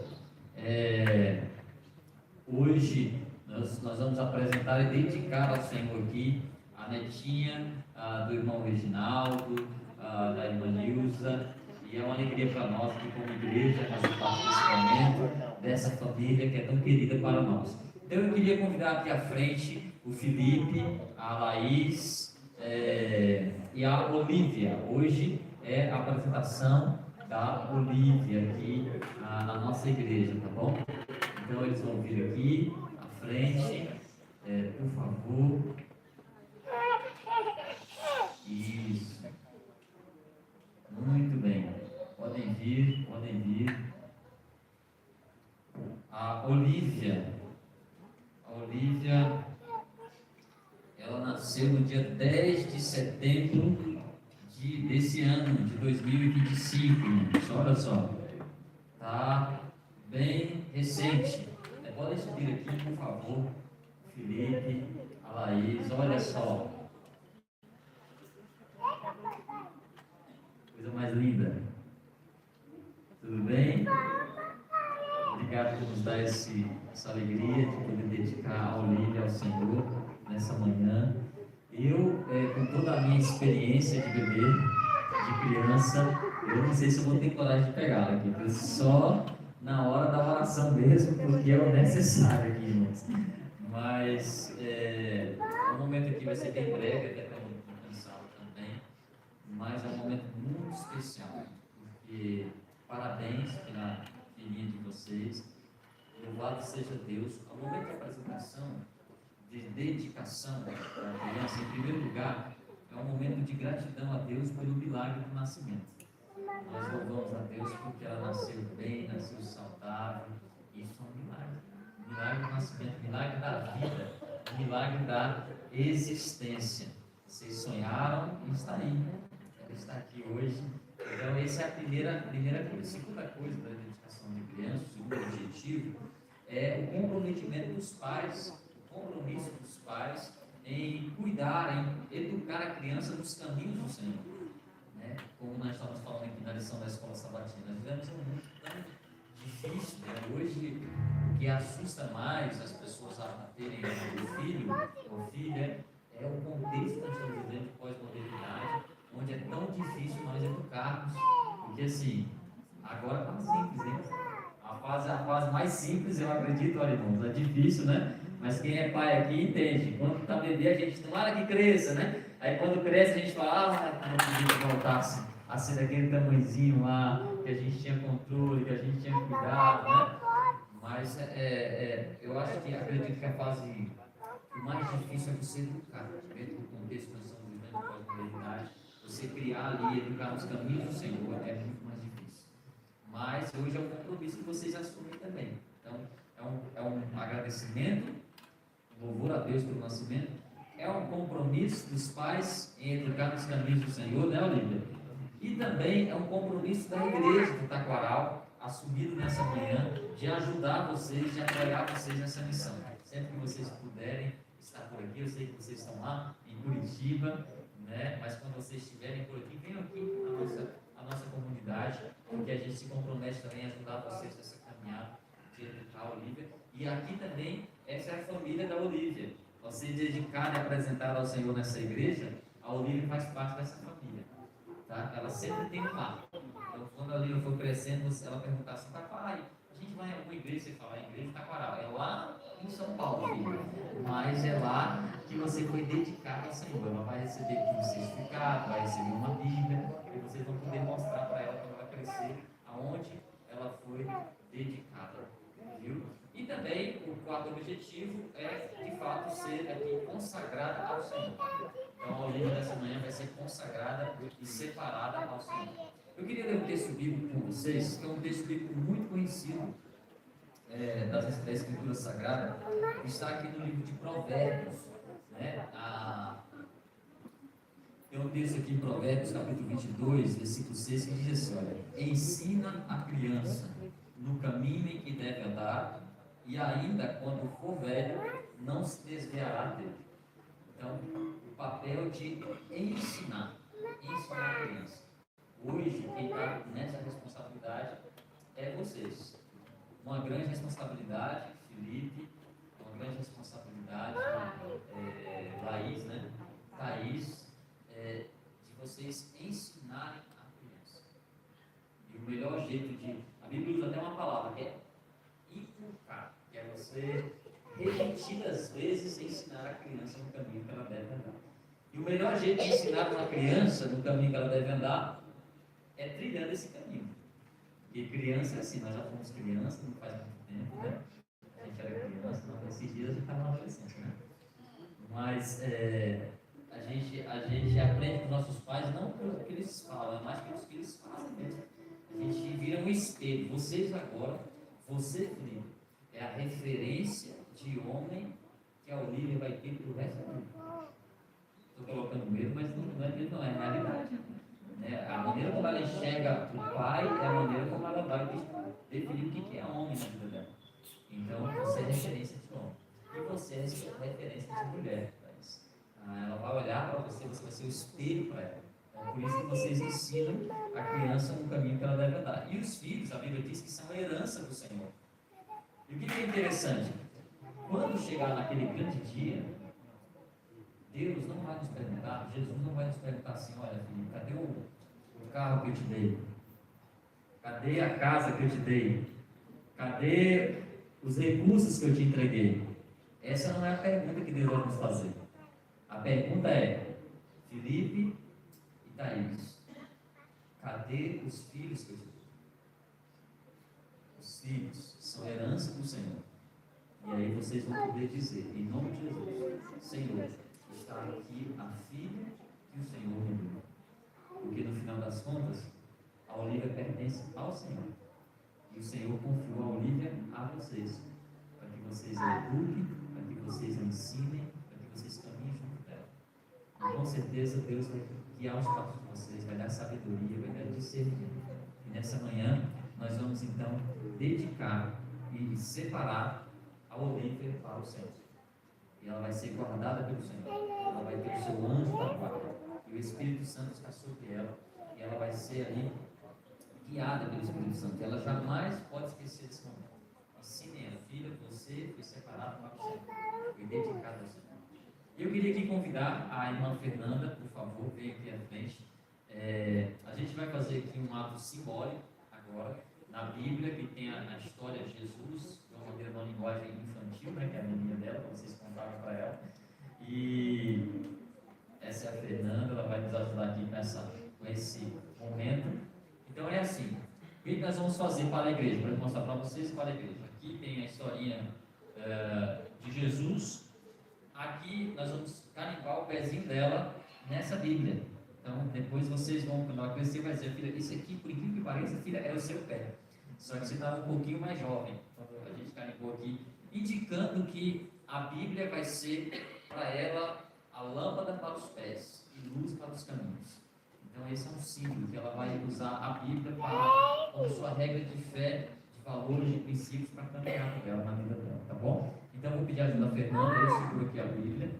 Hoje nós vamos apresentar e dedicar ao Senhor aqui a netinha do irmão Reginaldo, da irmã Nilza, e é uma alegria para nós que como igreja fazer parte desse momento, dessa família que é tão querida para nós. Então eu queria convidar aqui à frente o Felipe, a Laís e a Olívia. Hoje é a apresentação da Olívia aqui na nossa igreja, tá bom? Então eles vão vir aqui à frente, por favor. Isso. Muito bem. Podem vir, podem vir. A Olívia, ela nasceu no dia 10 de setembro desse ano, de 2025, olha só, tá bem recente. Podem subir aqui, por favor, Felipe, a Laís, olha só, coisa mais linda. Tudo bem? Obrigado por nos dar essa alegria de poder dedicar a Olívia ao Senhor nessa manhã. Eu, com toda a minha experiência de bebê, de criança, eu não sei se eu vou ter coragem de pegá-la aqui, porque só na hora da oração mesmo, porque é o necessário aqui, irmãos. Mas o momento aqui vai ser bem breve, até para não cansá-lo também, mas é um momento muito especial, porque parabéns pela filhinha de vocês, louvado seja Deus. O momento de apresentação, de dedicação da criança, em primeiro lugar, é um momento de gratidão a Deus pelo milagre do nascimento. Nós louvamos a Deus porque ela nasceu bem, nasceu saudável. Isso é um milagre. Milagre do nascimento, milagre da vida, milagre da existência. Vocês sonharam e está aí. Ela está aqui hoje. Então, essa é a primeira coisa. A segunda coisa da dedicação de criança, o segundo objetivo, é o comprometimento dos pais, o compromisso dos pais em cuidar, em educar a criança nos caminhos do Senhor. Né? Como nós estamos falando aqui na lição da Escola Sabatina, nós vivemos um mundo tão difícil. Né? Hoje, o que assusta mais as pessoas a terem um filho ou filha é o contexto que nós estamos vivendo de pós-modernidade, onde é tão difícil nós educarmos, porque assim, agora está simples, hein? A fase mais simples, eu acredito, olha, irmãos, é difícil, né? Mas quem é pai aqui entende. Quando está bebê, a gente tomara que cresça, né? Aí quando cresce, a gente fala, como se a gente voltasse a ser daquele tamanhozinho lá, que a gente tinha controle, que a gente tinha cuidado, né? Mas eu acho que acredito que a fase mais difícil é você educar, dentro do contexto que nós estamos vivendo, pós-modernidade, você criar ali, educar nos caminhos do Senhor é muito mais difícil. Mas hoje é um compromisso que vocês assumem também. Então, é um agradecimento, um louvor a Deus pelo nascimento, é um compromisso dos pais em educar nos caminhos do Senhor, né, Olívia? E também é um compromisso da igreja do Taquaral, assumido nessa manhã, de ajudar vocês, de apoiar vocês nessa missão. Sempre que vocês puderem estar por aqui, eu sei que vocês estão lá em Curitiba, né? Mas quando vocês estiverem por aqui, venham aqui à nossa comunidade, porque a gente se compromete também a ajudar vocês nessa caminhada de educar a Olívia. E aqui também, essa é a família da Olívia. Vocês dedicaram e apresentaram ao Senhor nessa igreja, a Olívia faz parte dessa família. Tá? Ela sempre tem um lar. Então, quando a Olívia for crescendo, ela perguntar assim, papai, a gente vai em alguma igreja, você fala, a igreja Taquaral, é lá em São Paulo, filho. Mas é lá que você foi dedicado ao Senhor. Ela vai receber um certificado, vai receber uma Bíblia, e vocês vão poder mostrar para ela quando ela crescer, aonde ela foi dedicada. Viu? E também o quarto objetivo é, de fato, ser aqui consagrada ao Senhor. Então, a Olívia dessa manhã vai ser consagrada e separada ao Senhor. Eu queria ler um texto bíblico com vocês, que é um texto bíblico muito conhecido da Escritura Sagrada, que está aqui no livro de Provérbios. Né? Tem um texto aqui em Provérbios, capítulo 22, versículo 6, que diz assim, olha, ensina a criança no caminho em que deve andar, e ainda quando for velho, não se desviará dele. Então, o papel de ensinar a criança. Hoje, quem está nessa responsabilidade é vocês. Uma grande responsabilidade, Felipe, uma grande responsabilidade, Laís, né? Thaís, de vocês ensinarem a criança. E o melhor jeito de... A Bíblia usa até uma palavra, que é inculcar, que é você repetidas vezes ensinar a criança no caminho que ela deve andar. E o melhor jeito de ensinar uma criança no caminho que ela deve andar é trilhando esse caminho. Porque criança é assim, nós já fomos crianças, não faz muito tempo, né? A gente era criança, não, esses dias a gente estava na adolescência, né? Mas a gente aprende com os nossos pais não pelo que eles falam, mas pelos que eles fazem mesmo. A gente vira um espelho. Vocês agora, você, Felipe, é a referência de homem que a Olívia vai ter para o resto da vida. Estou colocando medo, mas não é medo, não, é realidade. A maneira como ela enxerga o pai é a maneira como ela vai definir o que é homem na vida dela. Então, você é referência de homem. E você é referência de mulher. Ela vai olhar para você, você vai ser o espelho para ela. Então, por isso que vocês ensinam a criança no caminho que ela deve andar. E os filhos, a Bíblia diz que são a herança do Senhor. E o que é interessante? Quando chegar naquele grande dia, Deus não vai nos perguntar, Jesus não vai nos perguntar assim, olha filho, cadê o carro que eu te dei? Cadê a casa que eu te dei? Cadê os recursos que eu te entreguei? Essa não é a pergunta que Deus vai nos fazer. A pergunta é, Felipe e Thaís, cadê os filhos que eu te dei? Os filhos são herança do Senhor. E aí vocês vão poder dizer, em nome de Jesus, Senhor, está aqui a filha que o Senhor me deu. Porque no final das contas, a Olívia pertence ao Senhor. E o Senhor confiou a Olívia a vocês. Para que vocês a eduquem, para que vocês a ensinem, para que vocês caminhem junto dela. E com certeza Deus vai guiar os passos de vocês, vai dar sabedoria, vai dar discernimento. E nessa manhã, nós vamos então dedicar e separar a Olívia para o Senhor. E ela vai ser guardada pelo Senhor. Ela vai ter o seu anjo da guarda. E o Espírito Santo está sobre ela. E ela vai ser ali guiada pelo Espírito Santo. Ela jamais pode esquecer desse momento. Ensine ela, filha, você foi separado para o Senhor. Foi dedicado ao Senhor. Eu queria aqui convidar a irmã Fernanda, por favor, venha aqui à frente. A gente vai fazer aqui um ato simbólico agora, na Bíblia, que tem a história de Jesus, de uma maneira, uma linguagem infantil, né, que é a menina dela, que vocês contaram para ela. E essa é a Fernanda, ela vai nos ajudar aqui com esse momento. Então é assim, o que nós vamos fazer para a igreja? Para mostrar para vocês para a igreja. Aqui tem a historinha de Jesus. Aqui nós vamos carimbar o pezinho dela nessa Bíblia. Então, depois vocês vão, quando ela crescer, vai dizer: filha, isso aqui, por incrível que pareça, filha, é o seu pé. Só que você estava um pouquinho mais jovem, quando a gente carimbou aqui, indicando que a Bíblia vai ser para ela a lâmpada para os pés e luz para os caminhos. Então, esse é um símbolo que ela vai usar a Bíblia como sua regra de fé, de valores, de princípios para caminhar com ela na vida dela, tá bom? Então, eu vou pedir a ajuda da Fernanda, eu seguro aqui a Bíblia,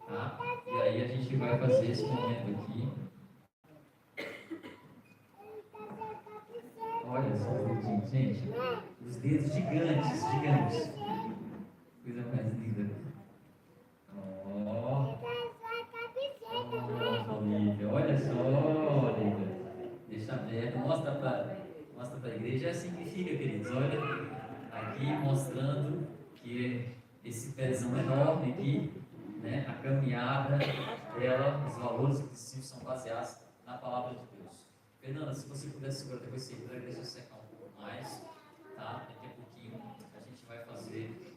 tá? E aí a gente vai fazer esse momento aqui. Olha só, gente, os dedos gigantes, coisa mais linda. Olivia, olha só, Olivia, deixa aberto, mostra para a igreja, é assim que fica, queridos, olha, aqui mostrando que esse pezão enorme aqui, né, a caminhada dela, os valores e princípios são baseados na palavra de Deus. Fernanda, se você puder segurar, depois você deixa eu secar um pouco mais, tá? Daqui a pouquinho a gente vai fazer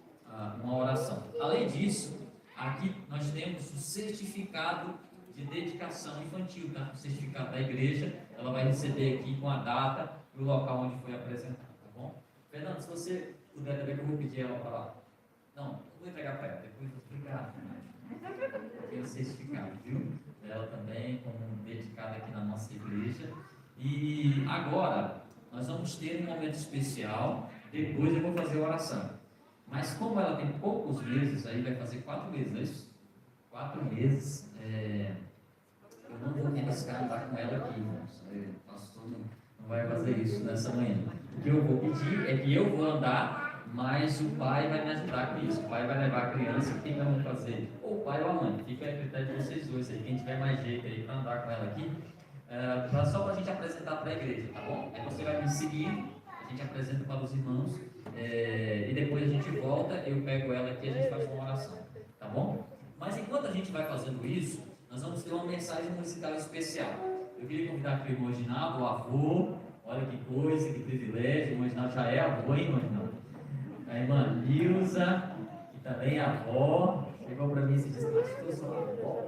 uma oração. Além disso, aqui nós temos o certificado de dedicação infantil, tá? O certificado da igreja, ela vai receber aqui com a data e o local onde foi apresentado, tá bom? Fernanda, se você puder também, que eu vou pedir ela para lá. Não, eu vou entregar para ela, depois eu vou explicar. Tem o certificado, viu? Ela também, como dedicada aqui na nossa igreja. E agora, nós vamos ter um momento especial, depois eu vou fazer a oração. Mas como ela tem poucos meses, aí vai fazer 4 meses, não é isso? 4 meses, eu não vou me arriscar a andar com ela aqui, irmãos. O pastor não vai fazer isso nessa manhã. O que eu vou pedir é que eu vou andar, mas o pai vai me ajudar com isso. O pai vai levar a criança, quem vai fazer? Ou o pai ou a mãe, fica a critério de vocês dois aí, quem tiver mais jeito aí para andar com ela aqui. Só para a gente apresentar para a igreja, tá bom? Aí você vai me seguir, a gente apresenta para os irmãos, e depois a gente volta, eu pego ela aqui e a gente faz uma oração, tá bom? Mas enquanto a gente vai fazendo isso, nós vamos ter uma mensagem musical especial. Eu queria convidar aqui o irmão Reginaldo, o avô, olha que coisa, que privilégio, o irmão Reginaldo já é avô, hein, irmão Reginaldo? A irmã Nilza, que também é avó, chegou para mim e disse: pastor, sou avó.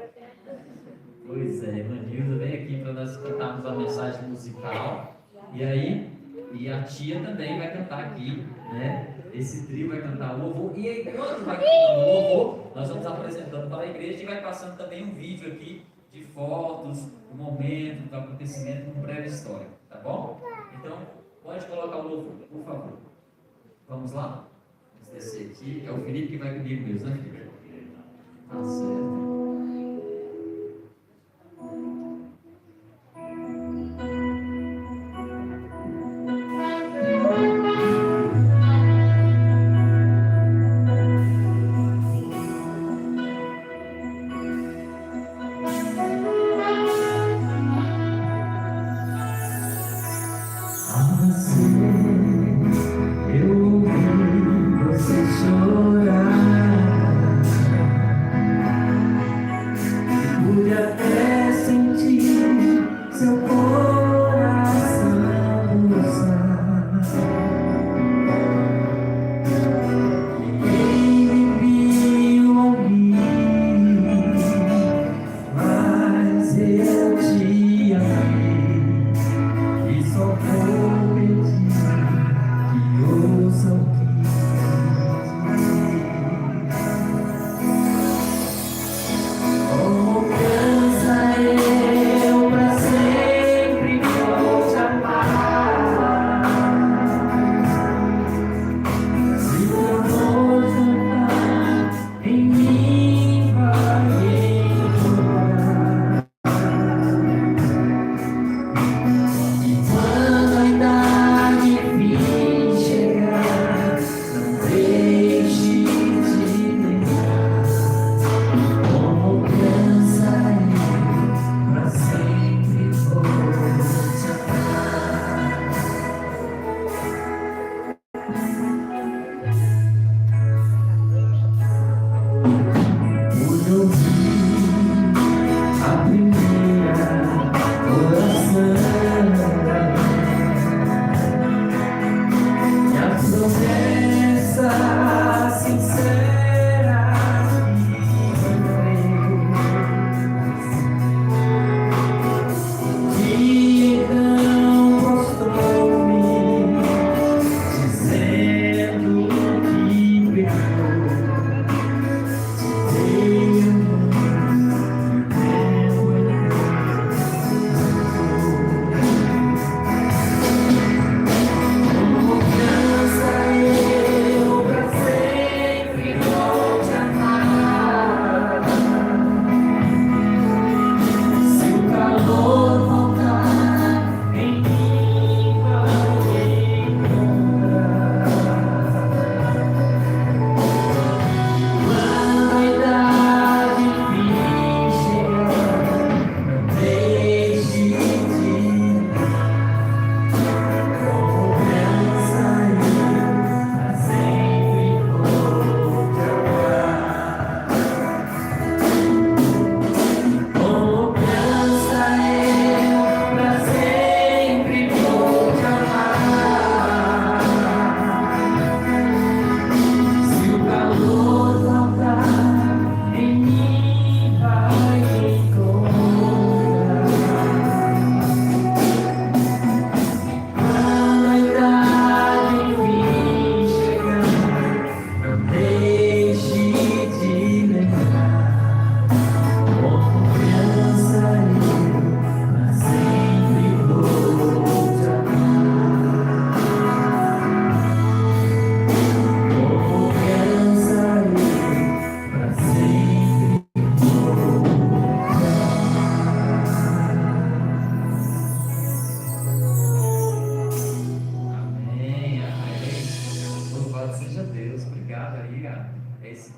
Pois é, irmã Nilza, vem aqui para nós cantarmos a mensagem musical. E aí, e a tia também vai cantar aqui, né? Esse trio vai cantar o louvor. E enquanto vai cantando o louvor, nós vamos apresentando para a igreja e vai passando também um vídeo aqui de fotos, do momento, do acontecimento, com breve história, tá bom? Então, pode colocar o louvor, por favor. Vamos lá? Vamos descer aqui. É o Felipe que vai comigo mesmo, né, Felipe? Tá certo. Eu ouvi você chorar.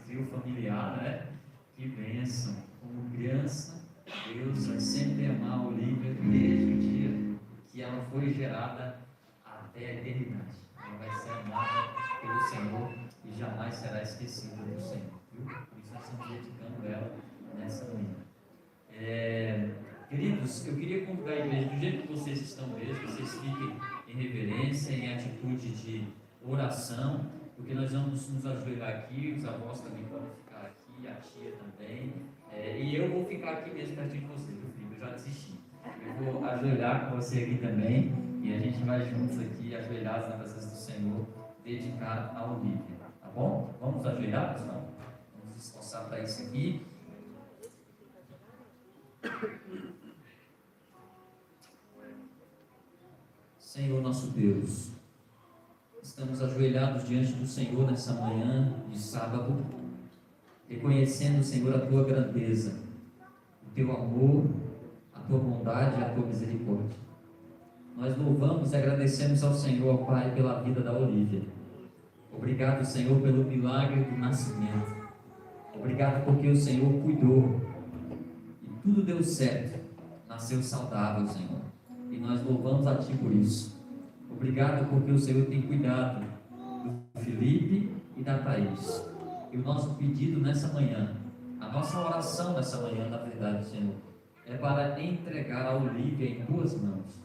trio familiar, né? Que bênção. Como criança, Deus vai sempre amar a Olivia desde o dia que ela foi gerada até a eternidade. Ela vai ser amada pelo Senhor e jamais será esquecida do Senhor. Viu? Por isso nós estamos dedicando ela nessa manhã. Queridos, eu queria convidar a igreja, do jeito que vocês estão mesmo, vocês fiquem em reverência, em atitude de oração, porque nós vamos nos ajoelhar aqui, os avós também podem ficar aqui, a tia também, e eu vou ficar aqui mesmo pertinho de vocês, meu filho, eu já desisti. Eu vou ajoelhar com você aqui também, e a gente vai juntos aqui, ajoelhados na presença do Senhor, dedicar a Olivia, tá bom? Vamos ajoelhar, pessoal? Vamos nos esforçar para isso aqui. Senhor nosso Deus, estamos ajoelhados diante do Senhor nessa manhã de sábado, reconhecendo, Senhor, a Tua grandeza, o Teu amor, a Tua bondade e a Tua misericórdia. Nós louvamos e agradecemos ao Senhor, Pai, pela vida da Olivia. Obrigado, Senhor, pelo milagre do nascimento. Obrigado porque o Senhor cuidou e tudo deu certo, nasceu saudável, Senhor. E nós louvamos a Ti por isso. Obrigado porque o Senhor tem cuidado do Felipe e da Thaís. E o nosso pedido nessa manhã, a nossa oração nessa manhã, na verdade, Senhor, é para entregar a Olivia em Tuas mãos.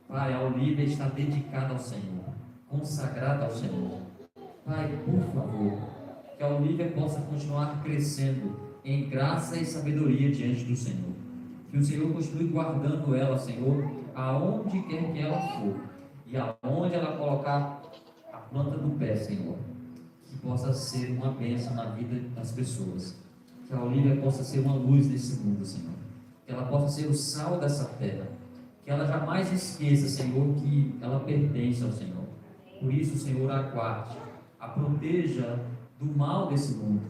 Pai, a Olivia está dedicada ao Senhor, consagrada ao Senhor. Pai, por favor, que a Olivia possa continuar crescendo em graça e sabedoria diante do Senhor. Que o Senhor continue guardando ela, Senhor, aonde quer que ela for e aonde ela colocar a planta do pé, Senhor, que possa ser uma bênção na vida das pessoas, que a Olivia possa ser uma luz desse mundo, Senhor, que ela possa ser o sal dessa terra, que ela jamais esqueça, Senhor, que ela pertence ao Senhor. Por isso, Senhor, a guarde, a proteja do mal desse mundo,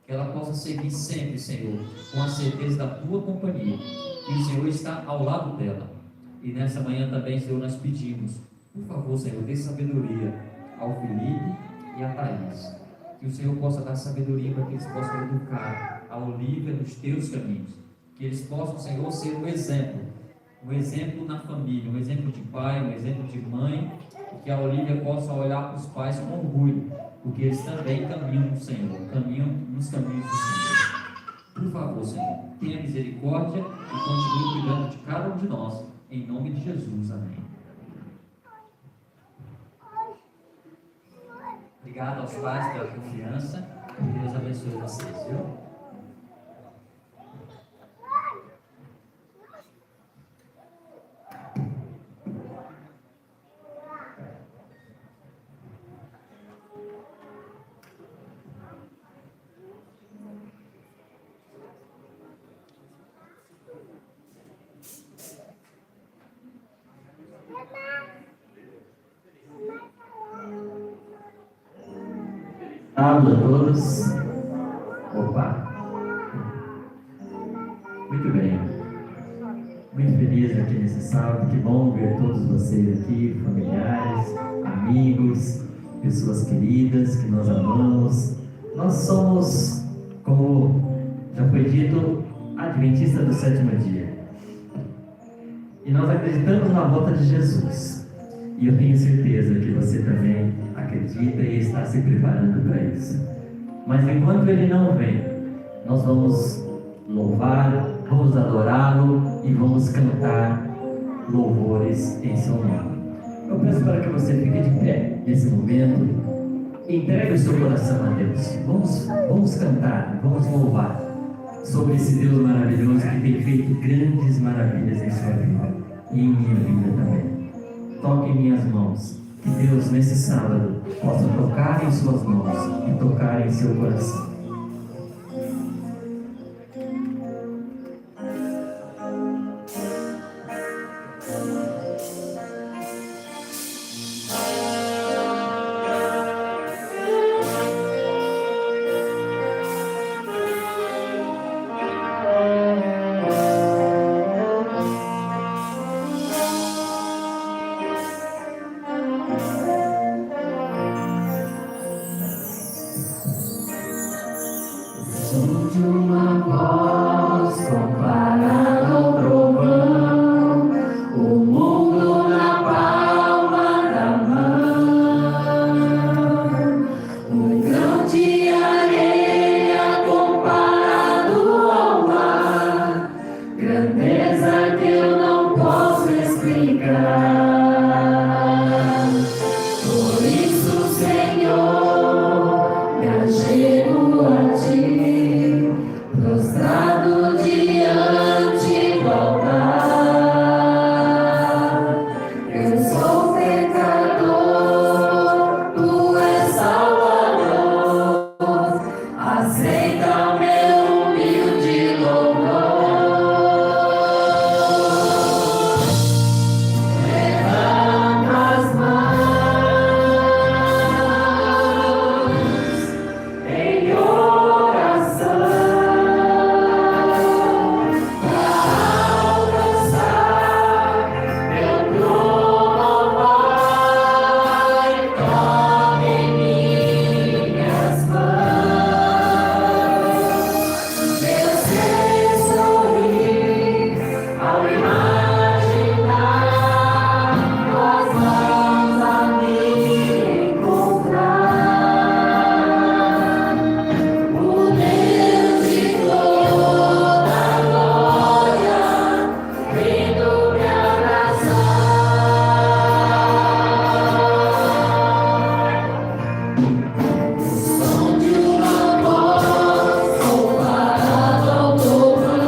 que ela possa seguir sempre, Senhor, com a certeza da Tua companhia, que o Senhor está ao lado dela. E nessa manhã também, Senhor, nós pedimos, por favor, Senhor, dê sabedoria ao Felipe e à Thaís. Que o Senhor possa dar sabedoria para que eles possam educar a Olivia nos Teus caminhos. Que eles possam, Senhor, ser um exemplo na família, um exemplo de pai, um exemplo de mãe, e que a Olivia possa olhar para os pais com orgulho, porque eles também caminham no Senhor, caminham nos caminhos do Senhor. Por favor, Senhor, tenha misericórdia e continue cuidando de cada um de nós. Em nome de Jesus, amém. Obrigado aos pais pela confiança. Deus abençoe vocês, viu? Sábado a todos. Opa! Muito bem. Muito feliz aqui nesse sábado. Que bom ver todos vocês aqui, familiares, amigos, pessoas queridas que nós amamos. Nós somos, como já foi dito, adventistas do sétimo dia. E nós acreditamos na volta de Jesus. E eu tenho certeza que você também acredita e está se preparando para isso. Mas enquanto Ele não vem, nós vamos louvar, vamos adorá-lo e vamos cantar louvores em seu nome. Eu peço para que você fique de pé nesse momento e entregue o seu coração a Deus. Vamos cantar, vamos louvar sobre esse Deus maravilhoso que tem feito grandes maravilhas em sua vida e em minha vida também. Toque em minhas mãos, que Deus nesse sábado possa tocar em suas mãos e tocar em seu coração. grandeza que eu não posso explicar. Por isso, Senhor, me achego a ti, prostrado diante do altar. Eu sou pecador, tu és Salvador, aceita o meu humilde louvor. Levanta as mãos em oração para alcançar meu trono, Pai. Tome minhas mãos, meu ser sorrir ao imaginar tuas mãos a me encontrar. O Deus de toda glória, vindo me abraçar. O som de uma voz comparado ao trovão,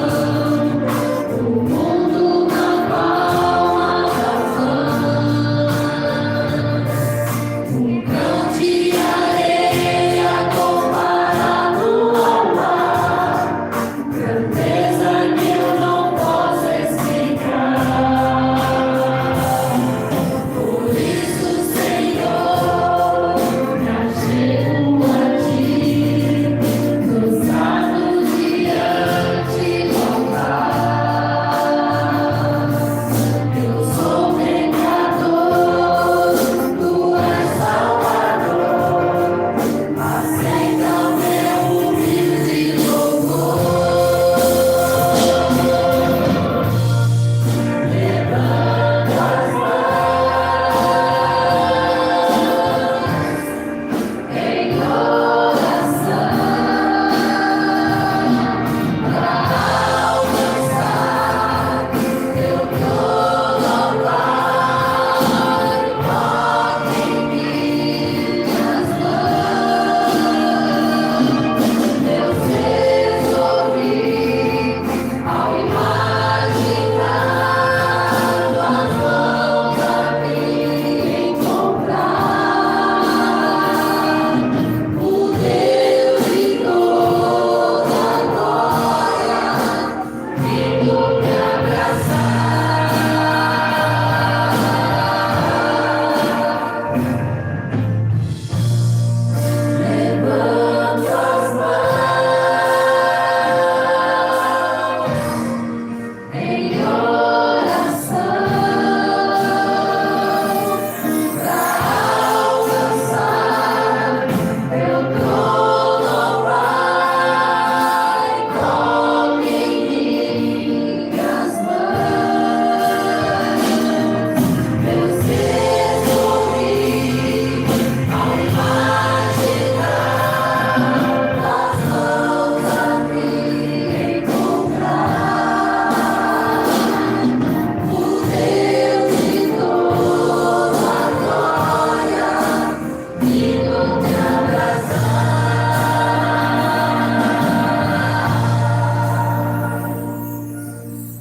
o mundo na palma das mãos. Um grão de areia comparado ao mar, grandeza que eu não posso explicar. Por isso, Senhor, me achego a ti, prostrado diante do altar. Eu sou pecador, tu és Salvador, aceita o meu humilde louvor. Levanta as mãos em oração para alcançar teu trono, Pai. Toque em minhas mãos, meu ser sorrir ao imaginar tuas mãos a me encontrar. O Deus de toda glória, vindo me abraçar. Levanta as mãos em oração para alcançar teu trono, Pai. Tome em minhas mãos, meu ser sorrir ao imaginar tuas mãos a me encontrar. O Deus de toda glória, vindo me abraçar.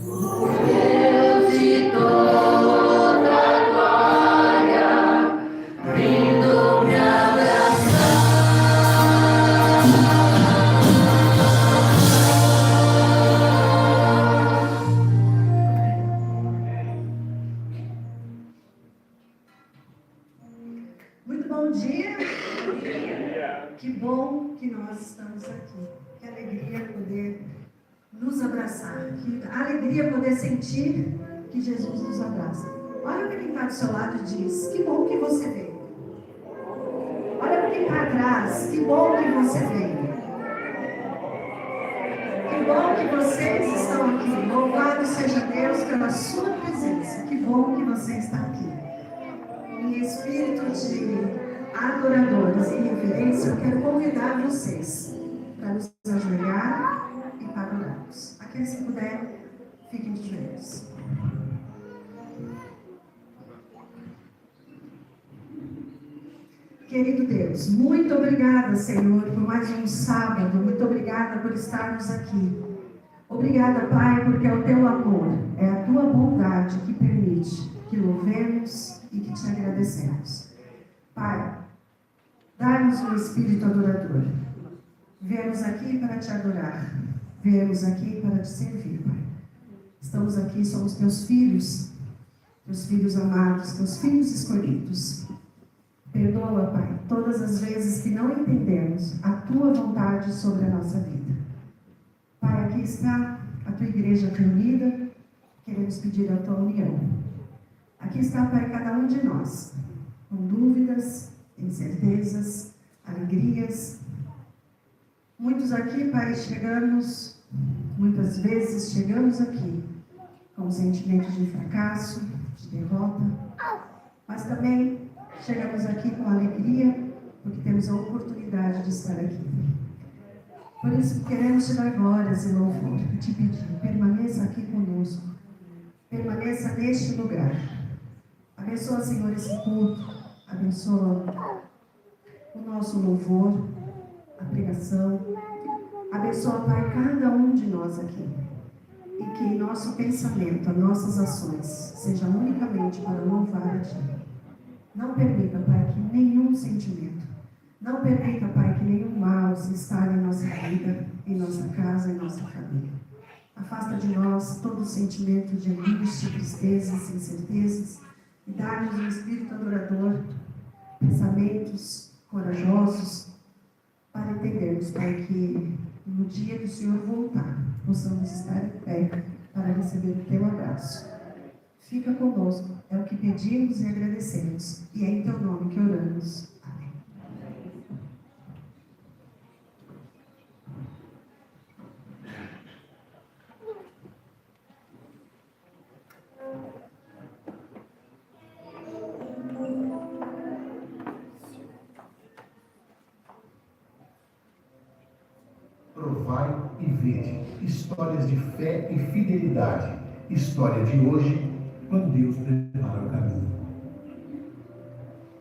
O Deus de toda glória, vindo me abraçar. Muito bom dia. Que bom que nós estamos aqui. Que alegria poder nos abraçar. Que alegria poder sentir que Jesus nos abraça. Olha para quem está do seu lado e diz: que bom que você veio. Olha para quem está atrás: que bom que você veio. Que bom que vocês estão aqui. Louvado seja Deus pela sua presença. Que bom que você está aqui. Em espírito de adoradores e reverência, eu quero convidar vocês para nos ajoelhar e para orarmos. Aqueles que puderem, Fiquem de joelhos. Querido Deus, muito obrigada, Senhor, por mais um sábado. Muito obrigada por estarmos aqui. Obrigada, Pai, porque é o teu amor, é a tua bondade que permite que louvemos e que te agradecemos. Pai, dá-nos um espírito adorador. Viemos aqui para te adorar. Viemos aqui para te servir, Pai. Estamos aqui, somos teus filhos amados, teus filhos escolhidos. Perdoa, Pai, todas as vezes que não entendemos a tua vontade sobre a nossa vida. Pai, aqui está a tua igreja reunida, queremos pedir a tua união. Aqui está, Pai, cada um de nós, com dúvidas, incertezas, alegrias. Muitos aqui, Pai, muitas vezes chegamos aqui com sentimentos de fracasso, de derrota, mas também chegamos aqui com alegria, porque temos a oportunidade de estar aqui. Por isso, queremos te dar glórias e louvor e te pedir, permaneça aqui conosco, permaneça neste lugar. Abençoa, Senhor, esse culto, abençoa o nosso louvor, a pregação. Abençoa, Pai, cada um de nós aqui. E que nosso pensamento, as nossas ações, sejam unicamente para louvar a Ti. Não permita, Pai, que nenhum sentimento, não permita, Pai, que nenhum mal se instale em nossa vida, em nossa casa, em nossa família. Afasta de nós todo sentimento de angústia, tristezas, incertezas, e dá-nos um espírito adorador, pensamentos corajosos, para entendermos, Pai, que no dia que o Senhor voltar, possamos estar em pé para receber o teu abraço. Fica conosco, é o que pedimos e agradecemos, e é em teu nome que oramos. Amém. Provai e vede histórias de fé e fidelidade, história de hoje, quando Deus prepara o caminho.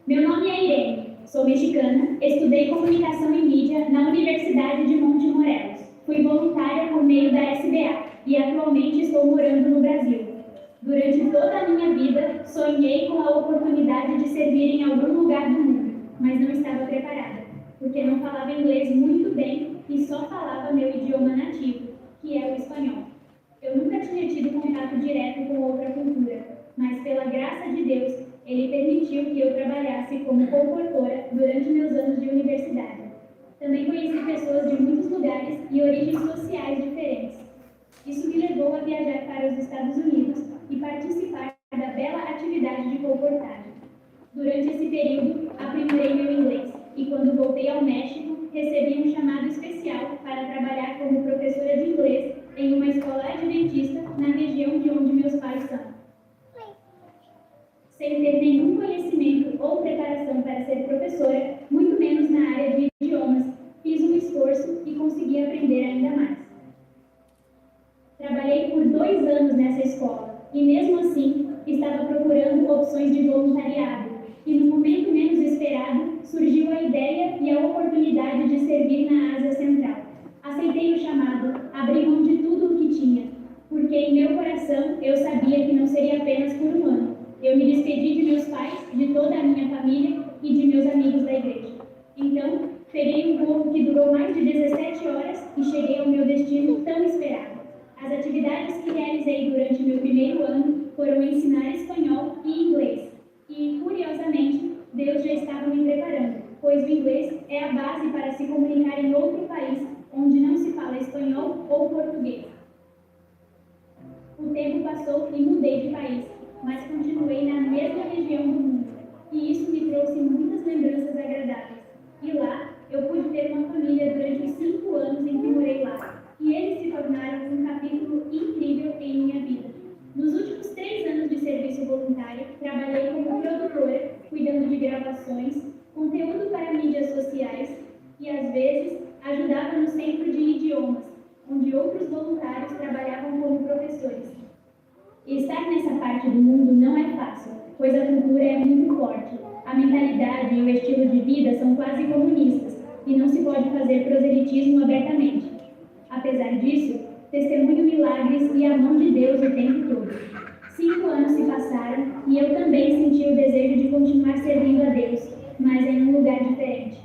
Meu nome é Irene, sou mexicana, estudei comunicação e mídia na Universidade de Monte Morelos. Fui voluntária por meio da SBA e atualmente estou morando no Brasil. Durante toda a minha vida, sonhei com a oportunidade de servir em algum lugar do mundo, mas não estava preparada, porque não falava inglês muito bem e só falava meu idioma nativo, que é o espanhol. Eu nunca tinha tido contato direto com outra cultura, mas pela graça de Deus, Ele permitiu que eu trabalhasse como consultora durante meus anos de universidade. Também conheci pessoas de muitos lugares e origens sociais diferentes. Isso me levou a viajar para os Estados Unidos e participar da bela atividade de colportagem. Durante esse período, aprimorei meu inglês e quando voltei ao México, recebi um chamado especial para trabalhar como professora de inglês em uma escola adventista na região de onde meus pais são. Sem ter nenhum conhecimento ou preparação para ser professora, muito menos na área de idiomas, fiz um esforço e consegui aprender ainda mais. Trabalhei por 2 anos nessa escola e, mesmo assim, estava procurando opções de voluntariado e, no momento menos esperado, surgiu a ideia e a oportunidade de servir na Ásia Central. Aceitei o chamado, abri mão de tudo o que tinha, porque em meu coração eu sabia que não seria apenas por um ano. Eu me despedi de meus pais, de toda a minha família e de meus amigos da igreja. Então, peguei um voo que durou mais de 17 horas e cheguei ao meu destino tão esperado. As atividades que realizei durante meu primeiro ano foram ensinar espanhol e inglês. E, curiosamente, Deus já estava me preparando, pois o inglês é a base para se comunicar em outro país onde não se fala espanhol ou português. O tempo passou e mudei de país, mas continuei na mesma região do mundo, e isso me trouxe muitas lembranças agradáveis. E lá, eu pude ter uma família durante os 5 anos em que morei lá, e eles se tornaram um capítulo incrível em minha vida. Nos últimos 3 anos de serviço voluntário, trabalhei como produtora, cuidando de gravações, conteúdo para mídias sociais, e às vezes ajudava no centro de idiomas, onde outros voluntários trabalhavam como professores. Estar nessa parte do mundo não é fácil, pois a cultura é muito forte. A mentalidade e o estilo de vida são quase comunistas e não se pode fazer proselitismo abertamente. Apesar disso, testemunho milagres e a mão de Deus o tempo todo. 5 anos se passaram e eu também senti o desejo de continuar servindo a Deus, mas em um lugar diferente.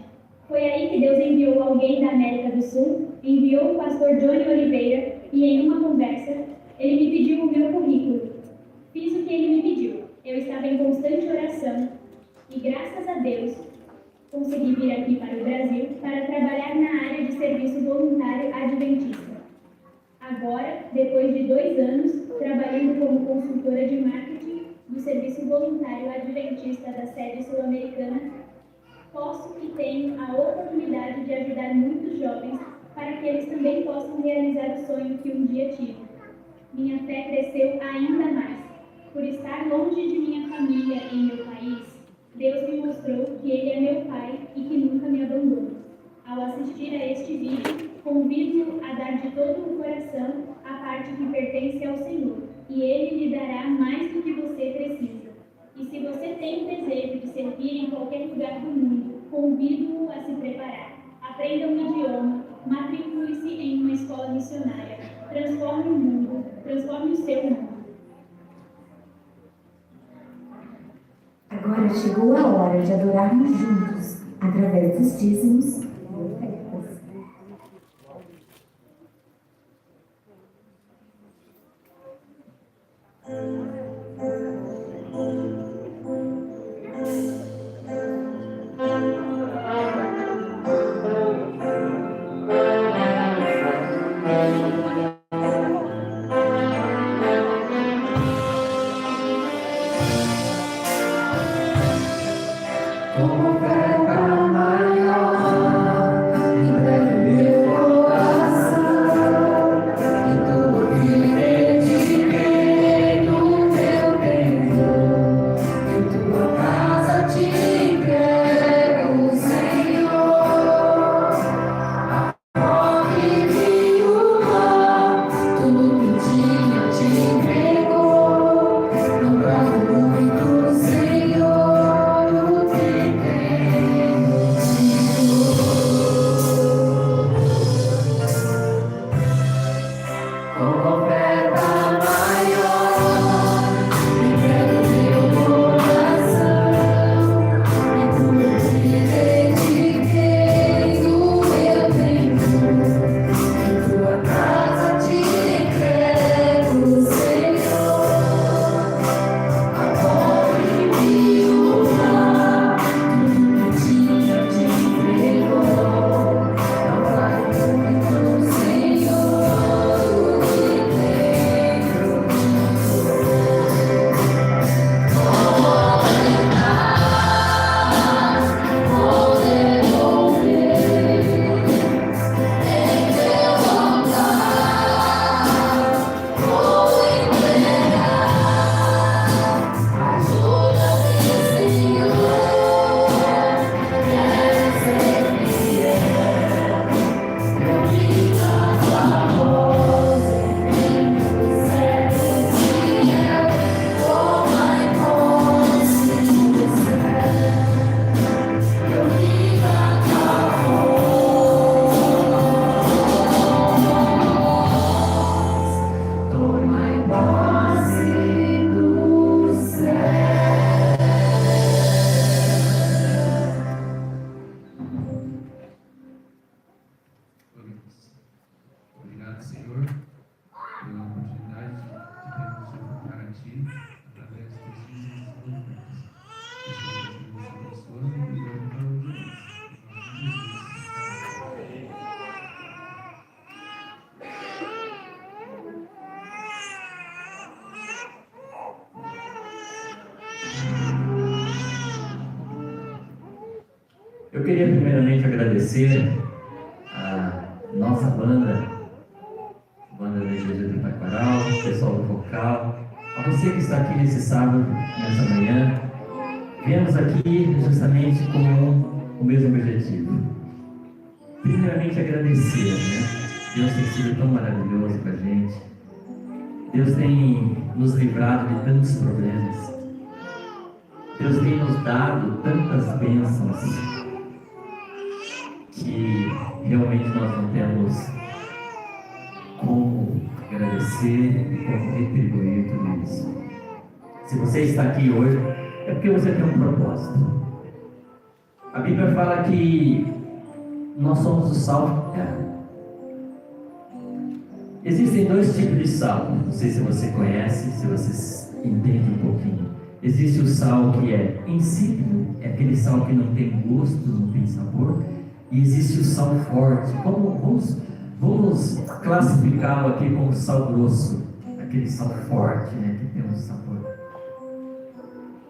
Foi aí que Deus enviou alguém da América do Sul, enviou o pastor Johnny Oliveira e em uma conversa, ele me pediu o meu currículo. Fiz o que ele me pediu. Eu estava em constante oração e, graças a Deus, consegui vir aqui para o Brasil para trabalhar na área de serviço voluntário adventista. Agora, depois de 2 anos, trabalhando como consultora de marketing do Serviço Voluntário Adventista da sede sul-americana, posso e tenho a oportunidade de ajudar muitos jovens para que eles também possam realizar o sonho que um dia tive. Minha fé cresceu ainda mais. Por estar longe de minha família em meu país, Deus me mostrou que Ele é meu Pai e que nunca me abandona. Ao assistir a este vídeo, convido a dar de todo o coração a parte que pertence ao Senhor, e Ele lhe dará mais do que você precisa. E se você tem o desejo de servir em qualquer lugar do mundo, convido-o a se preparar. Aprenda um idioma, matricule-se em uma escola missionária, transforme o mundo, transforme o seu mundo. Agora chegou a hora de adorarmos juntos, através dos dízimos e ofertas. Eu queria primeiramente agradecer a nossa banda da Igreja do Taquaral, o pessoal do vocal, a você que está aqui nesse sábado, nessa manhã. Viemos aqui justamente com o mesmo objetivo. Primeiramente agradecer, Deus tem sido tão maravilhoso com a gente. Deus tem nos livrado de tantos problemas. Deus tem nos dado tantas bênçãos que realmente nós não temos como agradecer e como retribuir tudo isso. Se você está aqui hoje, é porque você tem um propósito. A Bíblia fala que nós somos o sal da terra. Existem dois tipos de sal. Não sei se você conhece, se você entende um pouquinho. Existe o sal que é insípido, é aquele sal que não tem gosto, não tem sabor. E existe o sal forte. Vamos classificá-lo aqui como sal grosso, aquele sal forte, né, que tem um sabor.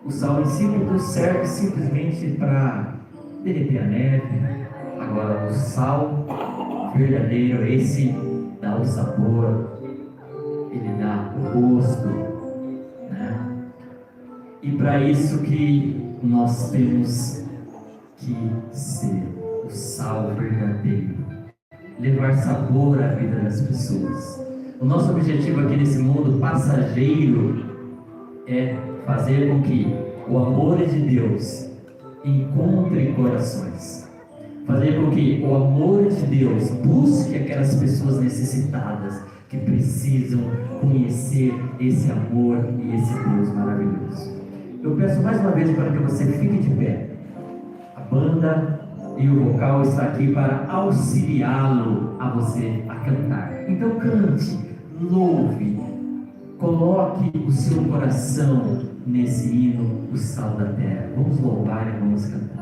O sal insípido serve simplesmente para derreter a neve. Agora, o sal verdadeiro, esse dá o sabor, ele dá o gosto, né? E para isso que nós temos que ser o sal verdadeiro, levar sabor à vida das pessoas. O nosso objetivo aqui nesse mundo passageiro é fazer com que o amor de Deus encontre corações, fazer com que o amor de Deus busque aquelas pessoas necessitadas que precisam conhecer esse amor e esse Deus maravilhoso. Eu peço mais uma vez para que você fique de pé. A banda e o vocal está aqui para auxiliá-lo a você a cantar. Então cante, louve, coloque o seu coração nesse hino, o sal da terra. Vamos louvar e vamos cantar.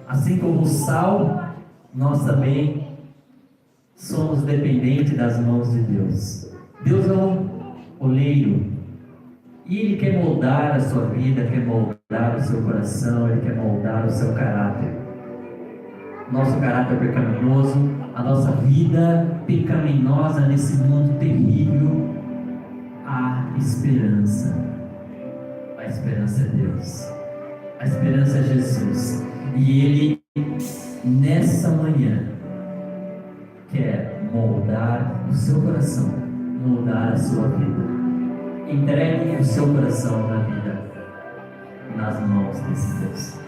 Assim como o sal, nós também somos dependentes das mãos de Deus. Deus é um oleiro e Ele quer moldar a sua vida, quer moldar o seu coração, Ele quer moldar o seu caráter. Nosso caráter pecaminoso, a nossa vida pecaminosa nesse mundo terrível, há esperança. A esperança é Deus. A esperança é Jesus. E Ele, nessa manhã, quer moldar o seu coração, mudar a sua vida. Entregue o seu coração na vida nas mãos desse Deus.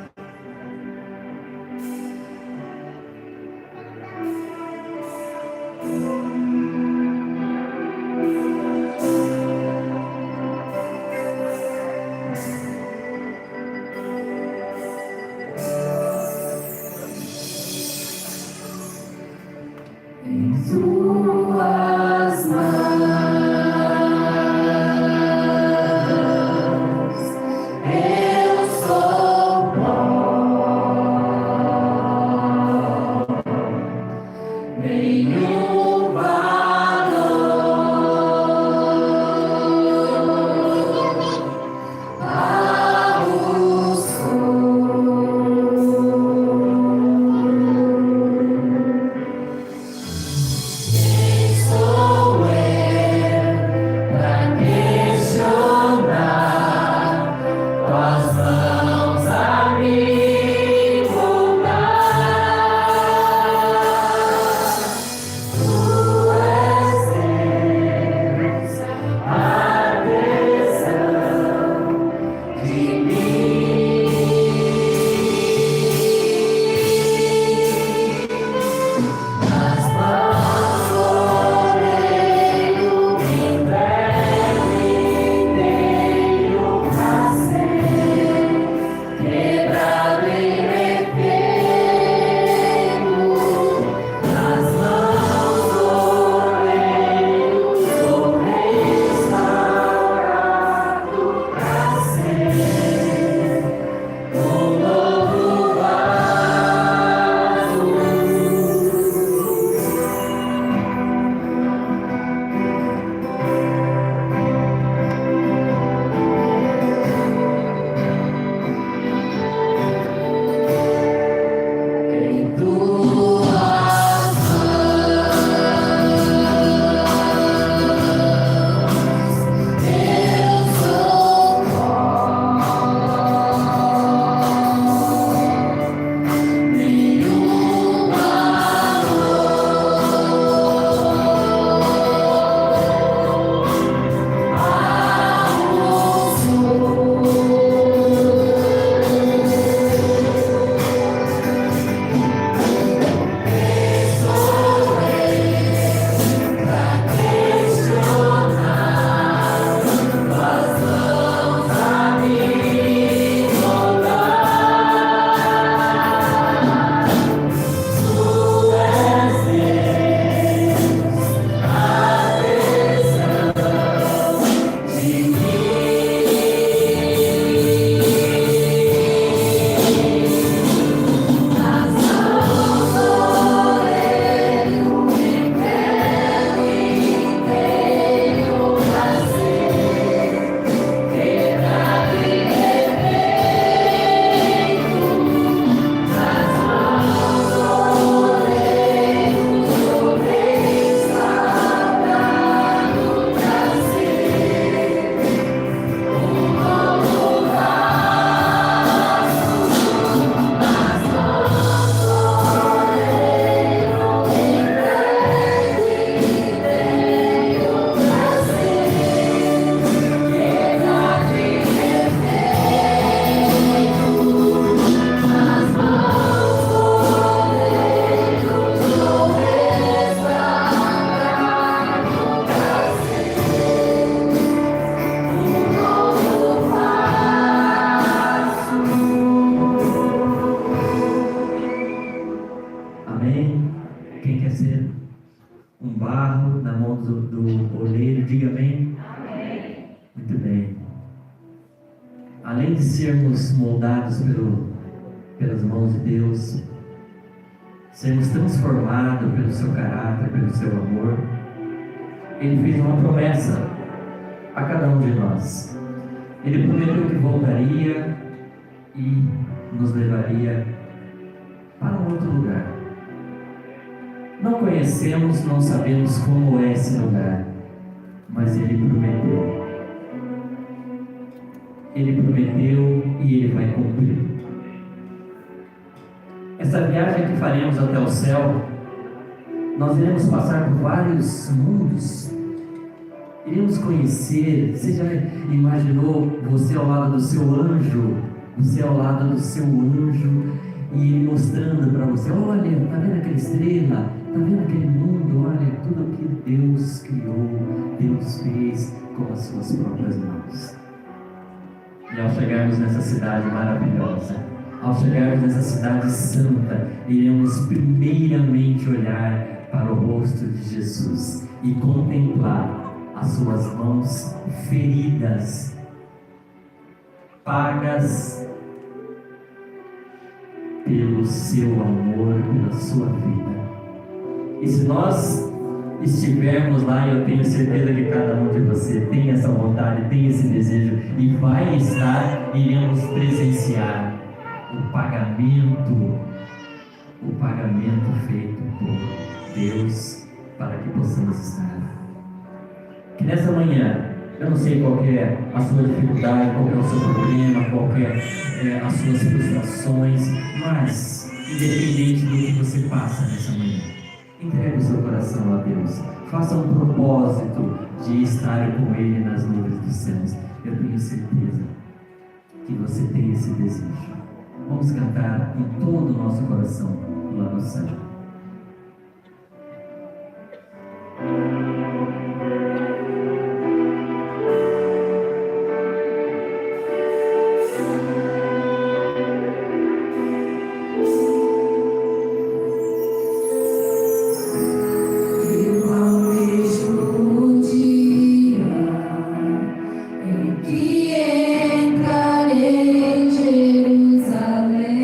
Além de sermos moldados pelas mãos de Deus, sermos transformados pelo seu caráter, pelo seu amor, Ele fez uma promessa a cada um de nós. Ele prometeu que voltaria e nos levaria para um outro lugar. Não conhecemos, não sabemos como é esse lugar, mas Ele prometeu. Ele prometeu e Ele vai cumprir. Essa viagem que faremos até o céu, nós iremos passar por vários mundos, Iremos conhecer. Você já imaginou você ao lado do seu anjo? Você ao lado do seu anjo e ele mostrando para você: olha, está vendo aquela estrela? Está vendo aquele mundo? Olha, tudo que Deus criou, Deus fez com as suas próprias mãos. E ao chegarmos nessa cidade maravilhosa, ao chegarmos nessa cidade santa, iremos primeiramente olhar para o rosto de Jesus e contemplar as suas mãos feridas, pagas pelo seu amor, pela sua vida. E se nós estivermos lá, eu tenho certeza que cada um de você tem essa vontade, tem esse desejo e vai estar, iremos presenciar o pagamento feito por Deus para que possamos estar lá. Que nessa manhã, eu não sei qual é a sua dificuldade, qual é o seu problema, qual é as suas frustrações, mas independente do que você passa nessa manhã, entregue o seu coração a Deus. Faça um propósito de estar com Ele nas nuvens dos céus. Eu tenho certeza que você tem esse desejo. Vamos cantar com todo o nosso coração lá no céu. Jerusalém.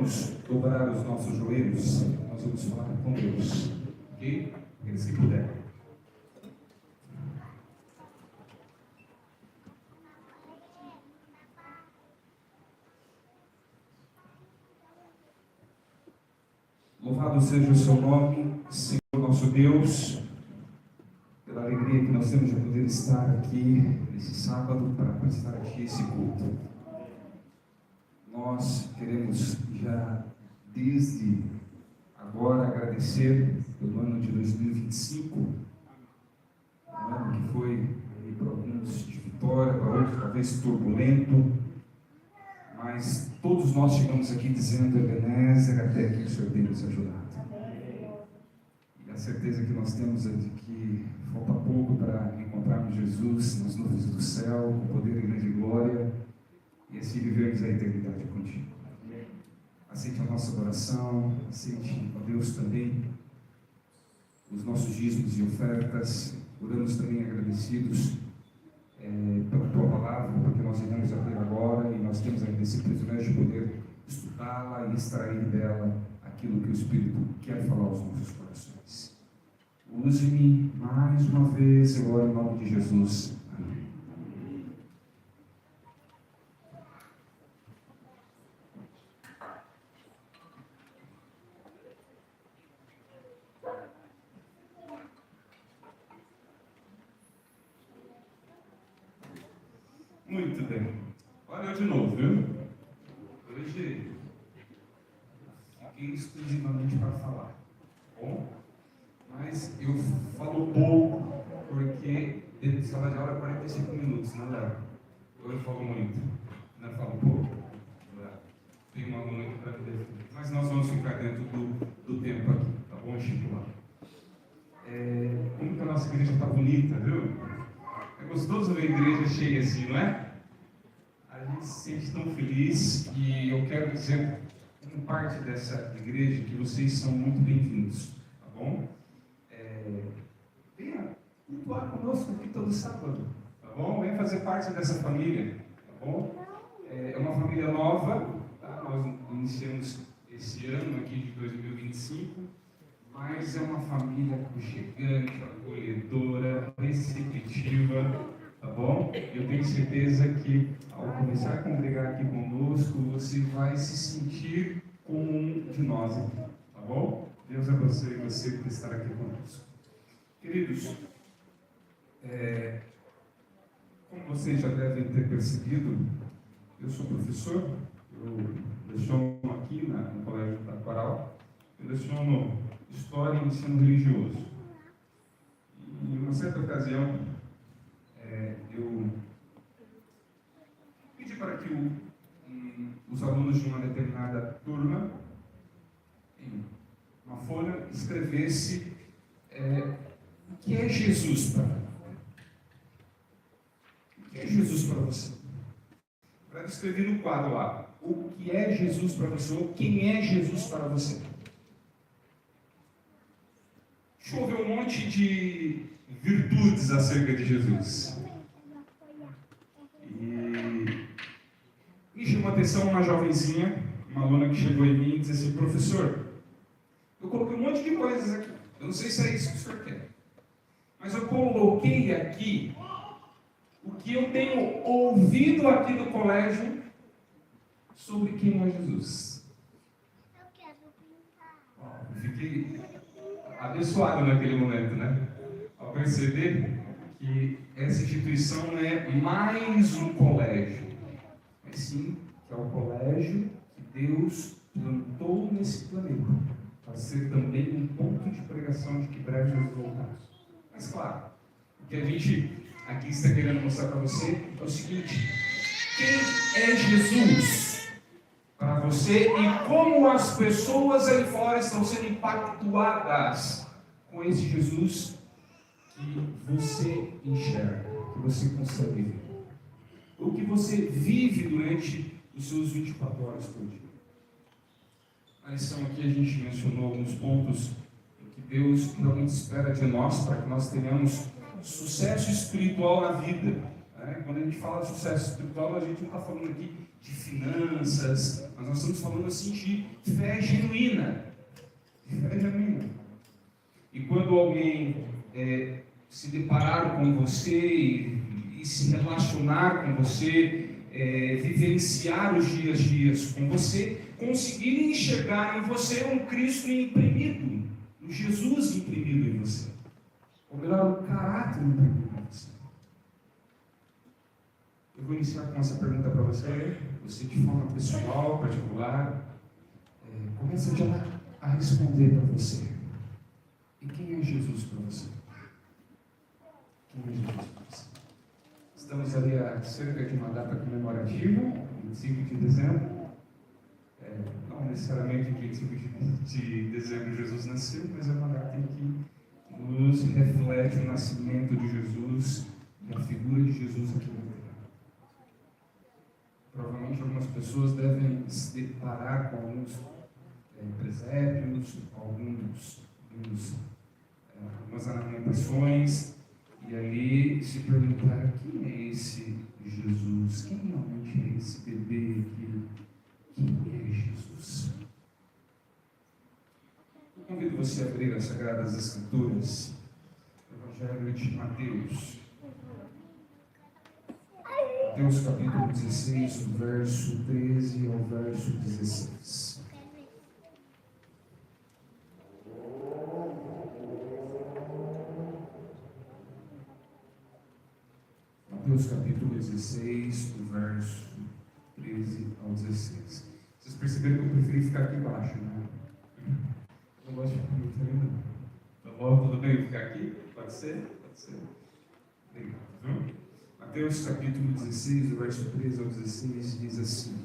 vamos dobrar os nossos joelhos, nós vamos falar com Deus, ok? Aqueles que puderem. Louvado seja o seu nome, Senhor nosso Deus, pela alegria que nós temos de poder estar aqui nesse sábado para prestar a Ti esse culto. Nós queremos já desde agora agradecer pelo ano de 2025, um ano que foi para alguns de vitória, para outros talvez turbulento, mas todos nós chegamos aqui dizendo, Ebenezer, até que o Senhor tem nos ajudado. E a certeza que nós temos é de que falta pouco para encontrarmos Jesus nas nuvens do céu, com poder e grande glória, e assim vivermos a eternidade contigo. Aceite a nossa oração, aceite, ó Deus, também os nossos dízimos e ofertas. Oramos também agradecidos pela Tua palavra, porque nós iremos abrir agora e nós temos ainda esse privilégio de poder estudá-la e extrair dela aquilo que o Espírito quer falar aos nossos corações. Use-me mais uma vez, eu oro em nome de Jesus. Amém. Muito bem. Olha eu de novo, viu? Hoje fiquei exclusivamente para falar. Bom? Mas eu falo pouco, porque dentro de sala de aula é 45 minutos, não é? Eu falo muito. Não falo pouco? Tem uma aluno aqui para me defender. Mas nós vamos ficar dentro do tempo aqui, tá bom, Chico? Como que a nossa igreja está bonita, viu? É gostoso ver a igreja cheia assim, não é? A gente se sente tão feliz e eu quero dizer, como parte dessa igreja, que vocês são muito bem-vindos, tá bom? Venha cultuar conosco aqui todo sábado, tá bom? Venha fazer parte dessa família, tá bom? É uma família nova, tá? Nós iniciamos esse ano aqui de 2025, mas é uma família aconchegante, acolhedora, receptiva, tá bom? Eu tenho certeza que ao começar a congregar aqui conosco, você vai se sentir como um de nós aqui, tá bom? Deus abençoe você por estar aqui conosco. Queridos, como vocês já devem ter percebido, eu sou professor, eu leciono aqui no Colégio Taquaral, eu leciono História e Ensino Religioso. E em uma certa ocasião, eu pedi para que os alunos de uma determinada turma, em uma folha, escrevesse o que é Jesus para você. O que é Jesus para você? Para escrever no quadro lá, o que é Jesus para você, ou quem é Jesus para você. Choveu um monte de virtudes acerca de Jesus. E me chamou a atenção uma jovenzinha, uma aluna que chegou em mim e disse assim, professor, eu coloquei um monte de coisas aqui, eu não sei se é isso que o senhor quer, mas eu coloquei aqui o que eu tenho ouvido aqui no colégio sobre quem é Jesus. Eu quero pintar. Eu fiquei abençoado naquele momento, né? Ao perceber que essa instituição não é mais um colégio, mas sim que é o colégio que Deus plantou nesse planeta, para ser também um ponto de pregação de que breve Jesus voltará. Mas claro, o que a gente aqui está querendo mostrar para você é o seguinte: quem é Jesus para você e como as pessoas aí fora estão sendo impactuadas com esse Jesus que você enxerga, que você consegue ver, o que você vive durante os seus 24 horas por dia. Na lição aqui a gente mencionou alguns pontos que Deus realmente espera de nós para que nós tenhamos sucesso espiritual na vida. Quando a gente fala de sucesso espiritual, a gente não está falando aqui de finanças, Mas nós estamos falando assim de fé genuína. Fé genuína. E quando alguém se deparar com você e se relacionar com você, vivenciar os dias com você, conseguir enxergar em você um Cristo imprimido, um Jesus imprimido em você. Ou melhor, o caráter imprimido em você. Eu vou iniciar com essa pergunta para você de forma pessoal, particular. Começa já a responder para você. E quem é Jesus para você? Quem é Jesus para você? Estamos ali a cerca de uma data comemorativa, 25 de dezembro. Não necessariamente dia 25 de dezembro Jesus nasceu, mas é uma data em que nos reflete o nascimento de Jesus e a figura de Jesus aqui na terra. Provavelmente algumas pessoas devem se deparar com alguns presépios, algumas ornamentações, e ali se perguntar: quem é esse Jesus? Quem realmente é esse bebê aqui? Quem é Jesus? Eu convido você a abrir as Sagradas Escrituras, o Evangelho de Mateus. Mateus capítulo 16, do verso 13 ao verso 16. Mateus capítulo 16, do verso 13 ao 16. Vocês perceberam que eu preferi ficar aqui embaixo, né? Eu não gosto de ficar muito ali, não. Tá bom? Tudo bem ficar aqui? Pode ser? Pode ser. Obrigado, viu? Mateus capítulo 16, do verso 13 ao 16, diz assim: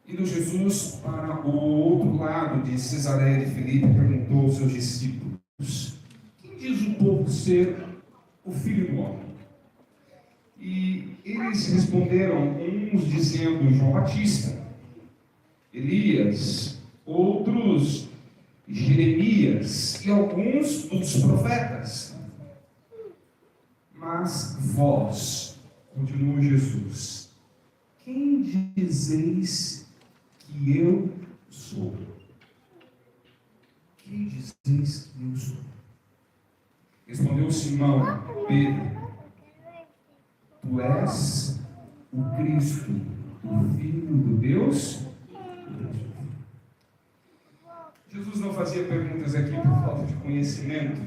Indo Jesus para o outro lado de Cesareia de Filipe, perguntou aos seus discípulos: quem diz o povo ser o Filho do Homem? E eles responderam, uns dizendo João Batista, Elias, outros Jeremias e alguns dos profetas. Mas vós, continuou Jesus, quem dizeis que eu sou? Quem dizeis que eu sou? Respondeu Simão Pedro: tu és o Cristo, o Filho do Deus. Jesus não fazia perguntas aqui por falta de conhecimento,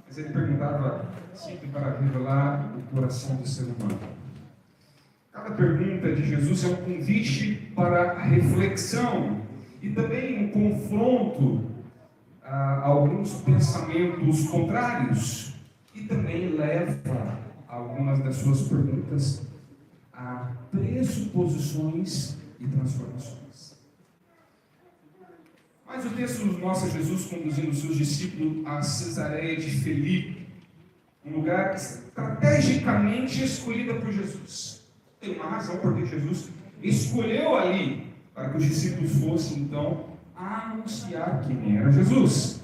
mas ele perguntava sempre para revelar o coração do ser humano. Cada pergunta de Jesus é um convite para a reflexão e também um confronto a alguns pensamentos contrários, e também leva algumas das suas perguntas a pressuposições e transformações. Mas o texto nos mostra Jesus conduzindo seus discípulos a Cesareia de Filipe, um lugar estrategicamente escolhido por Jesus. Tem uma razão por que Jesus escolheu ali, para que os discípulos fossem então anunciar quem era Jesus.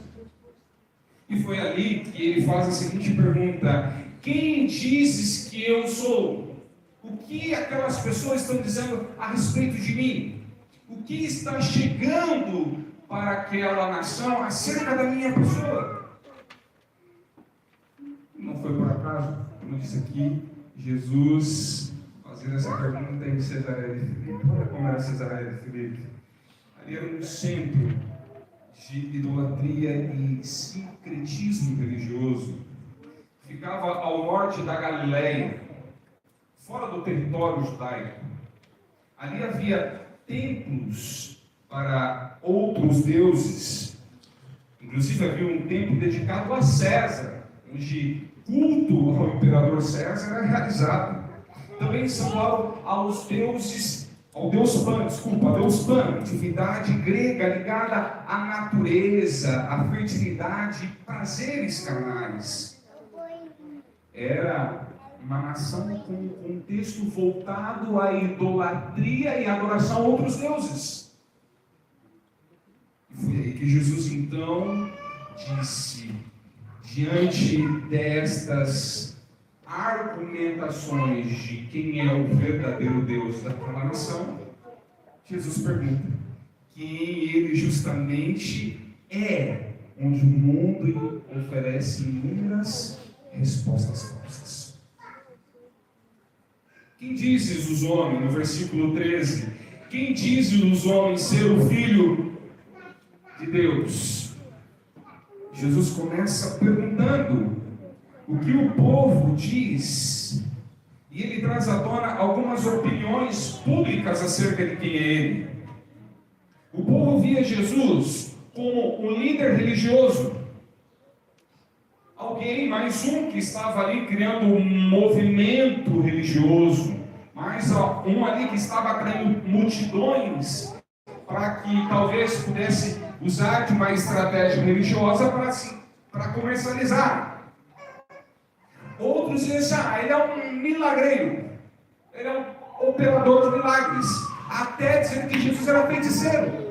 E foi ali que ele faz a seguinte pergunta: quem dizes que eu sou? O que aquelas pessoas estão dizendo a respeito de mim? O que está chegando para aquela nação acerca da minha pessoa? Não foi por acaso, como eu disse aqui, Jesus fazendo essa pergunta em Cesareia de Filipe. Olha como era Cesareia de Filipe. Ali era um centro de idolatria e sincretismo religioso. Ficava ao norte da Galileia, fora do território judaico. Ali havia templos para outros deuses. Inclusive havia um templo dedicado a César, onde culto ao imperador César era realizado. Também em São Paulo, ao Deus Pan, divindade grega ligada à natureza, à fertilidade, prazeres carnais. Era uma nação com um contexto voltado à idolatria e adoração a outros deuses. E foi aí que Jesus então disse, diante destas argumentações de quem é o verdadeiro Deus daquela nação, Jesus pergunta quem ele justamente é, onde o mundo oferece inúmeras respostas falsas. Quem dizes os homens, no versículo 13, quem dizes os homens ser o Filho de Deus? Jesus começa perguntando o que o povo diz, e ele traz à tona algumas opiniões públicas acerca de quem é ele. O povo via Jesus como um líder religioso, alguém, mais um que estava ali criando um movimento religioso, mais um ali que estava atraindo multidões para que talvez pudesse usar de uma estratégia religiosa para comercializar. Outros dizem ele é um milagreiro, ele é um operador de milagres, até dizendo que Jesus era feiticeiro.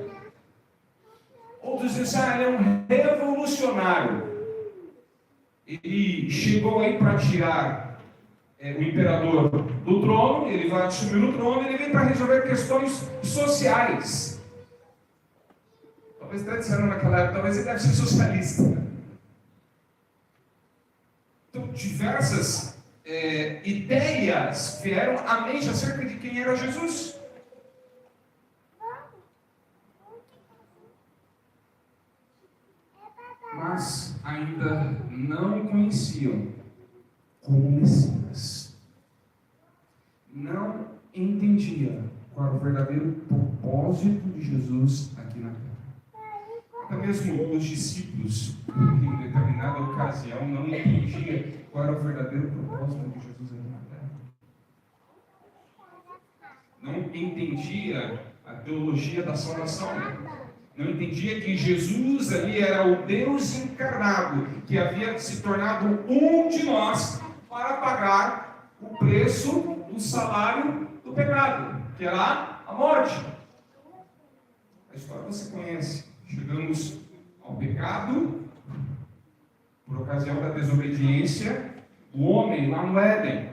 Outros dizem ele é um revolucionário, ele chegou aí para tirar o imperador do trono, ele vai assumir o trono, ele vem para resolver questões sociais. Talvez até disseram naquela época, talvez ele deve ser socialista. Então, diversas ideias vieram à mente acerca de quem era Jesus. Mas ainda não o conheciam como Messias. Não entendia qual era o verdadeiro propósito de Jesus aqui na terra. Até mesmo os discípulos, em determinada ocasião, não entendiam qual era o verdadeiro propósito de Jesus aqui na terra. Não entendia a teologia da salvação. Não entendia que Jesus ali era o Deus encarnado, que havia se tornado um de nós para pagar o preço do salário do pecado, que era a morte. A história você conhece. Chegamos ao pecado, por ocasião da desobediência, o homem lá no Éden.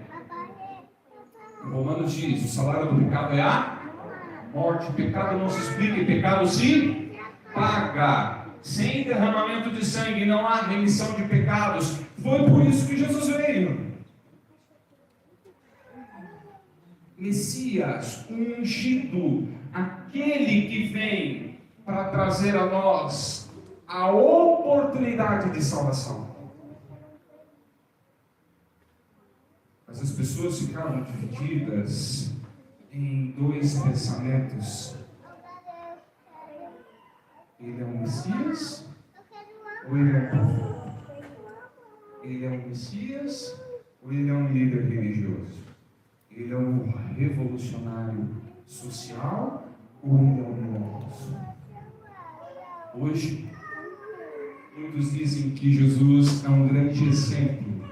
Romanos diz, o salário do pecado é a morte. O pecado não se explica, e pecado se paga. Sem derramamento de sangue não há remissão de pecados. Foi por isso que Jesus veio. Messias, ungido, aquele que vem para trazer a nós a oportunidade de salvação. Mas as pessoas ficaram divididas em dois pensamentos. Ele é um Messias ou ele é um profeta? Ele é um Messias ou ele é um líder religioso? Ele é um revolucionário social ou ele é um milagroso? Hoje, muitos dizem que Jesus é um grande exemplo,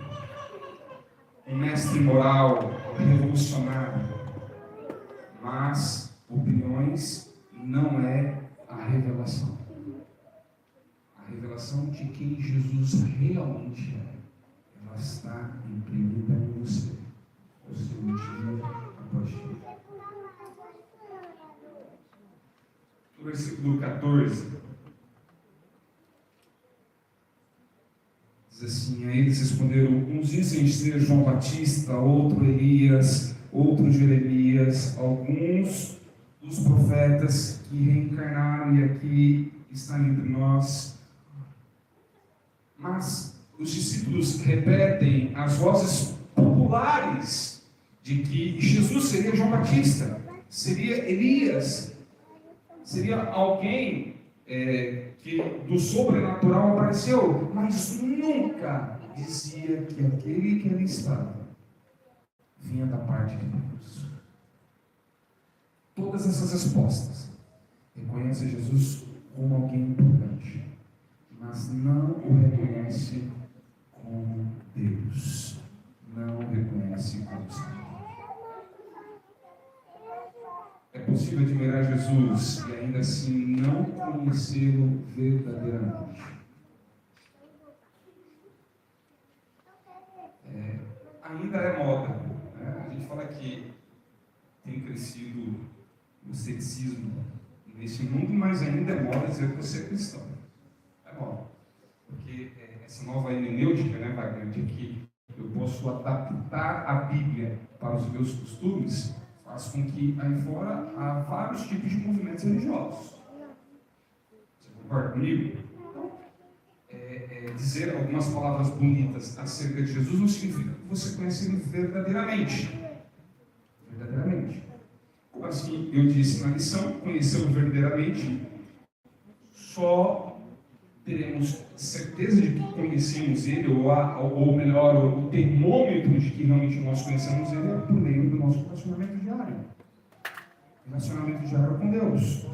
um mestre moral, revolucionário, mas opiniões não é a revelação. A revelação de quem Jesus realmente é, ela está imprimida em você, o seu dia após dia. No versículo 14, diz assim: a eles responderam, uns dizem ser João Batista, outro Elias, outro Jeremias, alguns dos profetas que reencarnaram e aqui estão entre nós. Mas os discípulos repetem as vozes populares de que Jesus seria João Batista, seria Elias, seria alguém que do sobrenatural apareceu, mas nunca dizia que aquele que ali estava vinha da parte de Deus. Todas essas respostas reconhecem Jesus como alguém importante, mas não o reconhece como Deus, não o reconhece como Senhor. É possível admirar Jesus e ainda assim não conhecê-lo verdadeiramente. ainda é moda. Né? A gente fala que tem crescido o ceticismo nesse mundo, mas ainda é moda dizer que você é cristão. É moda. Porque essa nova hermenêutica, né, Wagner, de que eu posso adaptar a Bíblia para os meus costumes, faz com que aí fora há vários tipos de movimentos religiosos. Você concorda comigo? Então, dizer algumas palavras bonitas acerca de Jesus não significa que você conhece ele verdadeiramente. Verdadeiramente. Assim, eu disse na lição, conhecê-lo verdadeiramente, só teremos certeza de que conhecemos ele, ou melhor, o termômetro de que realmente nós conhecemos ele é por meio do nosso relacionamento diário. Relacionamento diário com Deus.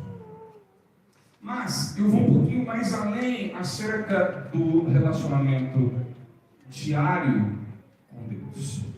Mas eu vou um pouquinho mais além acerca do relacionamento diário com Deus.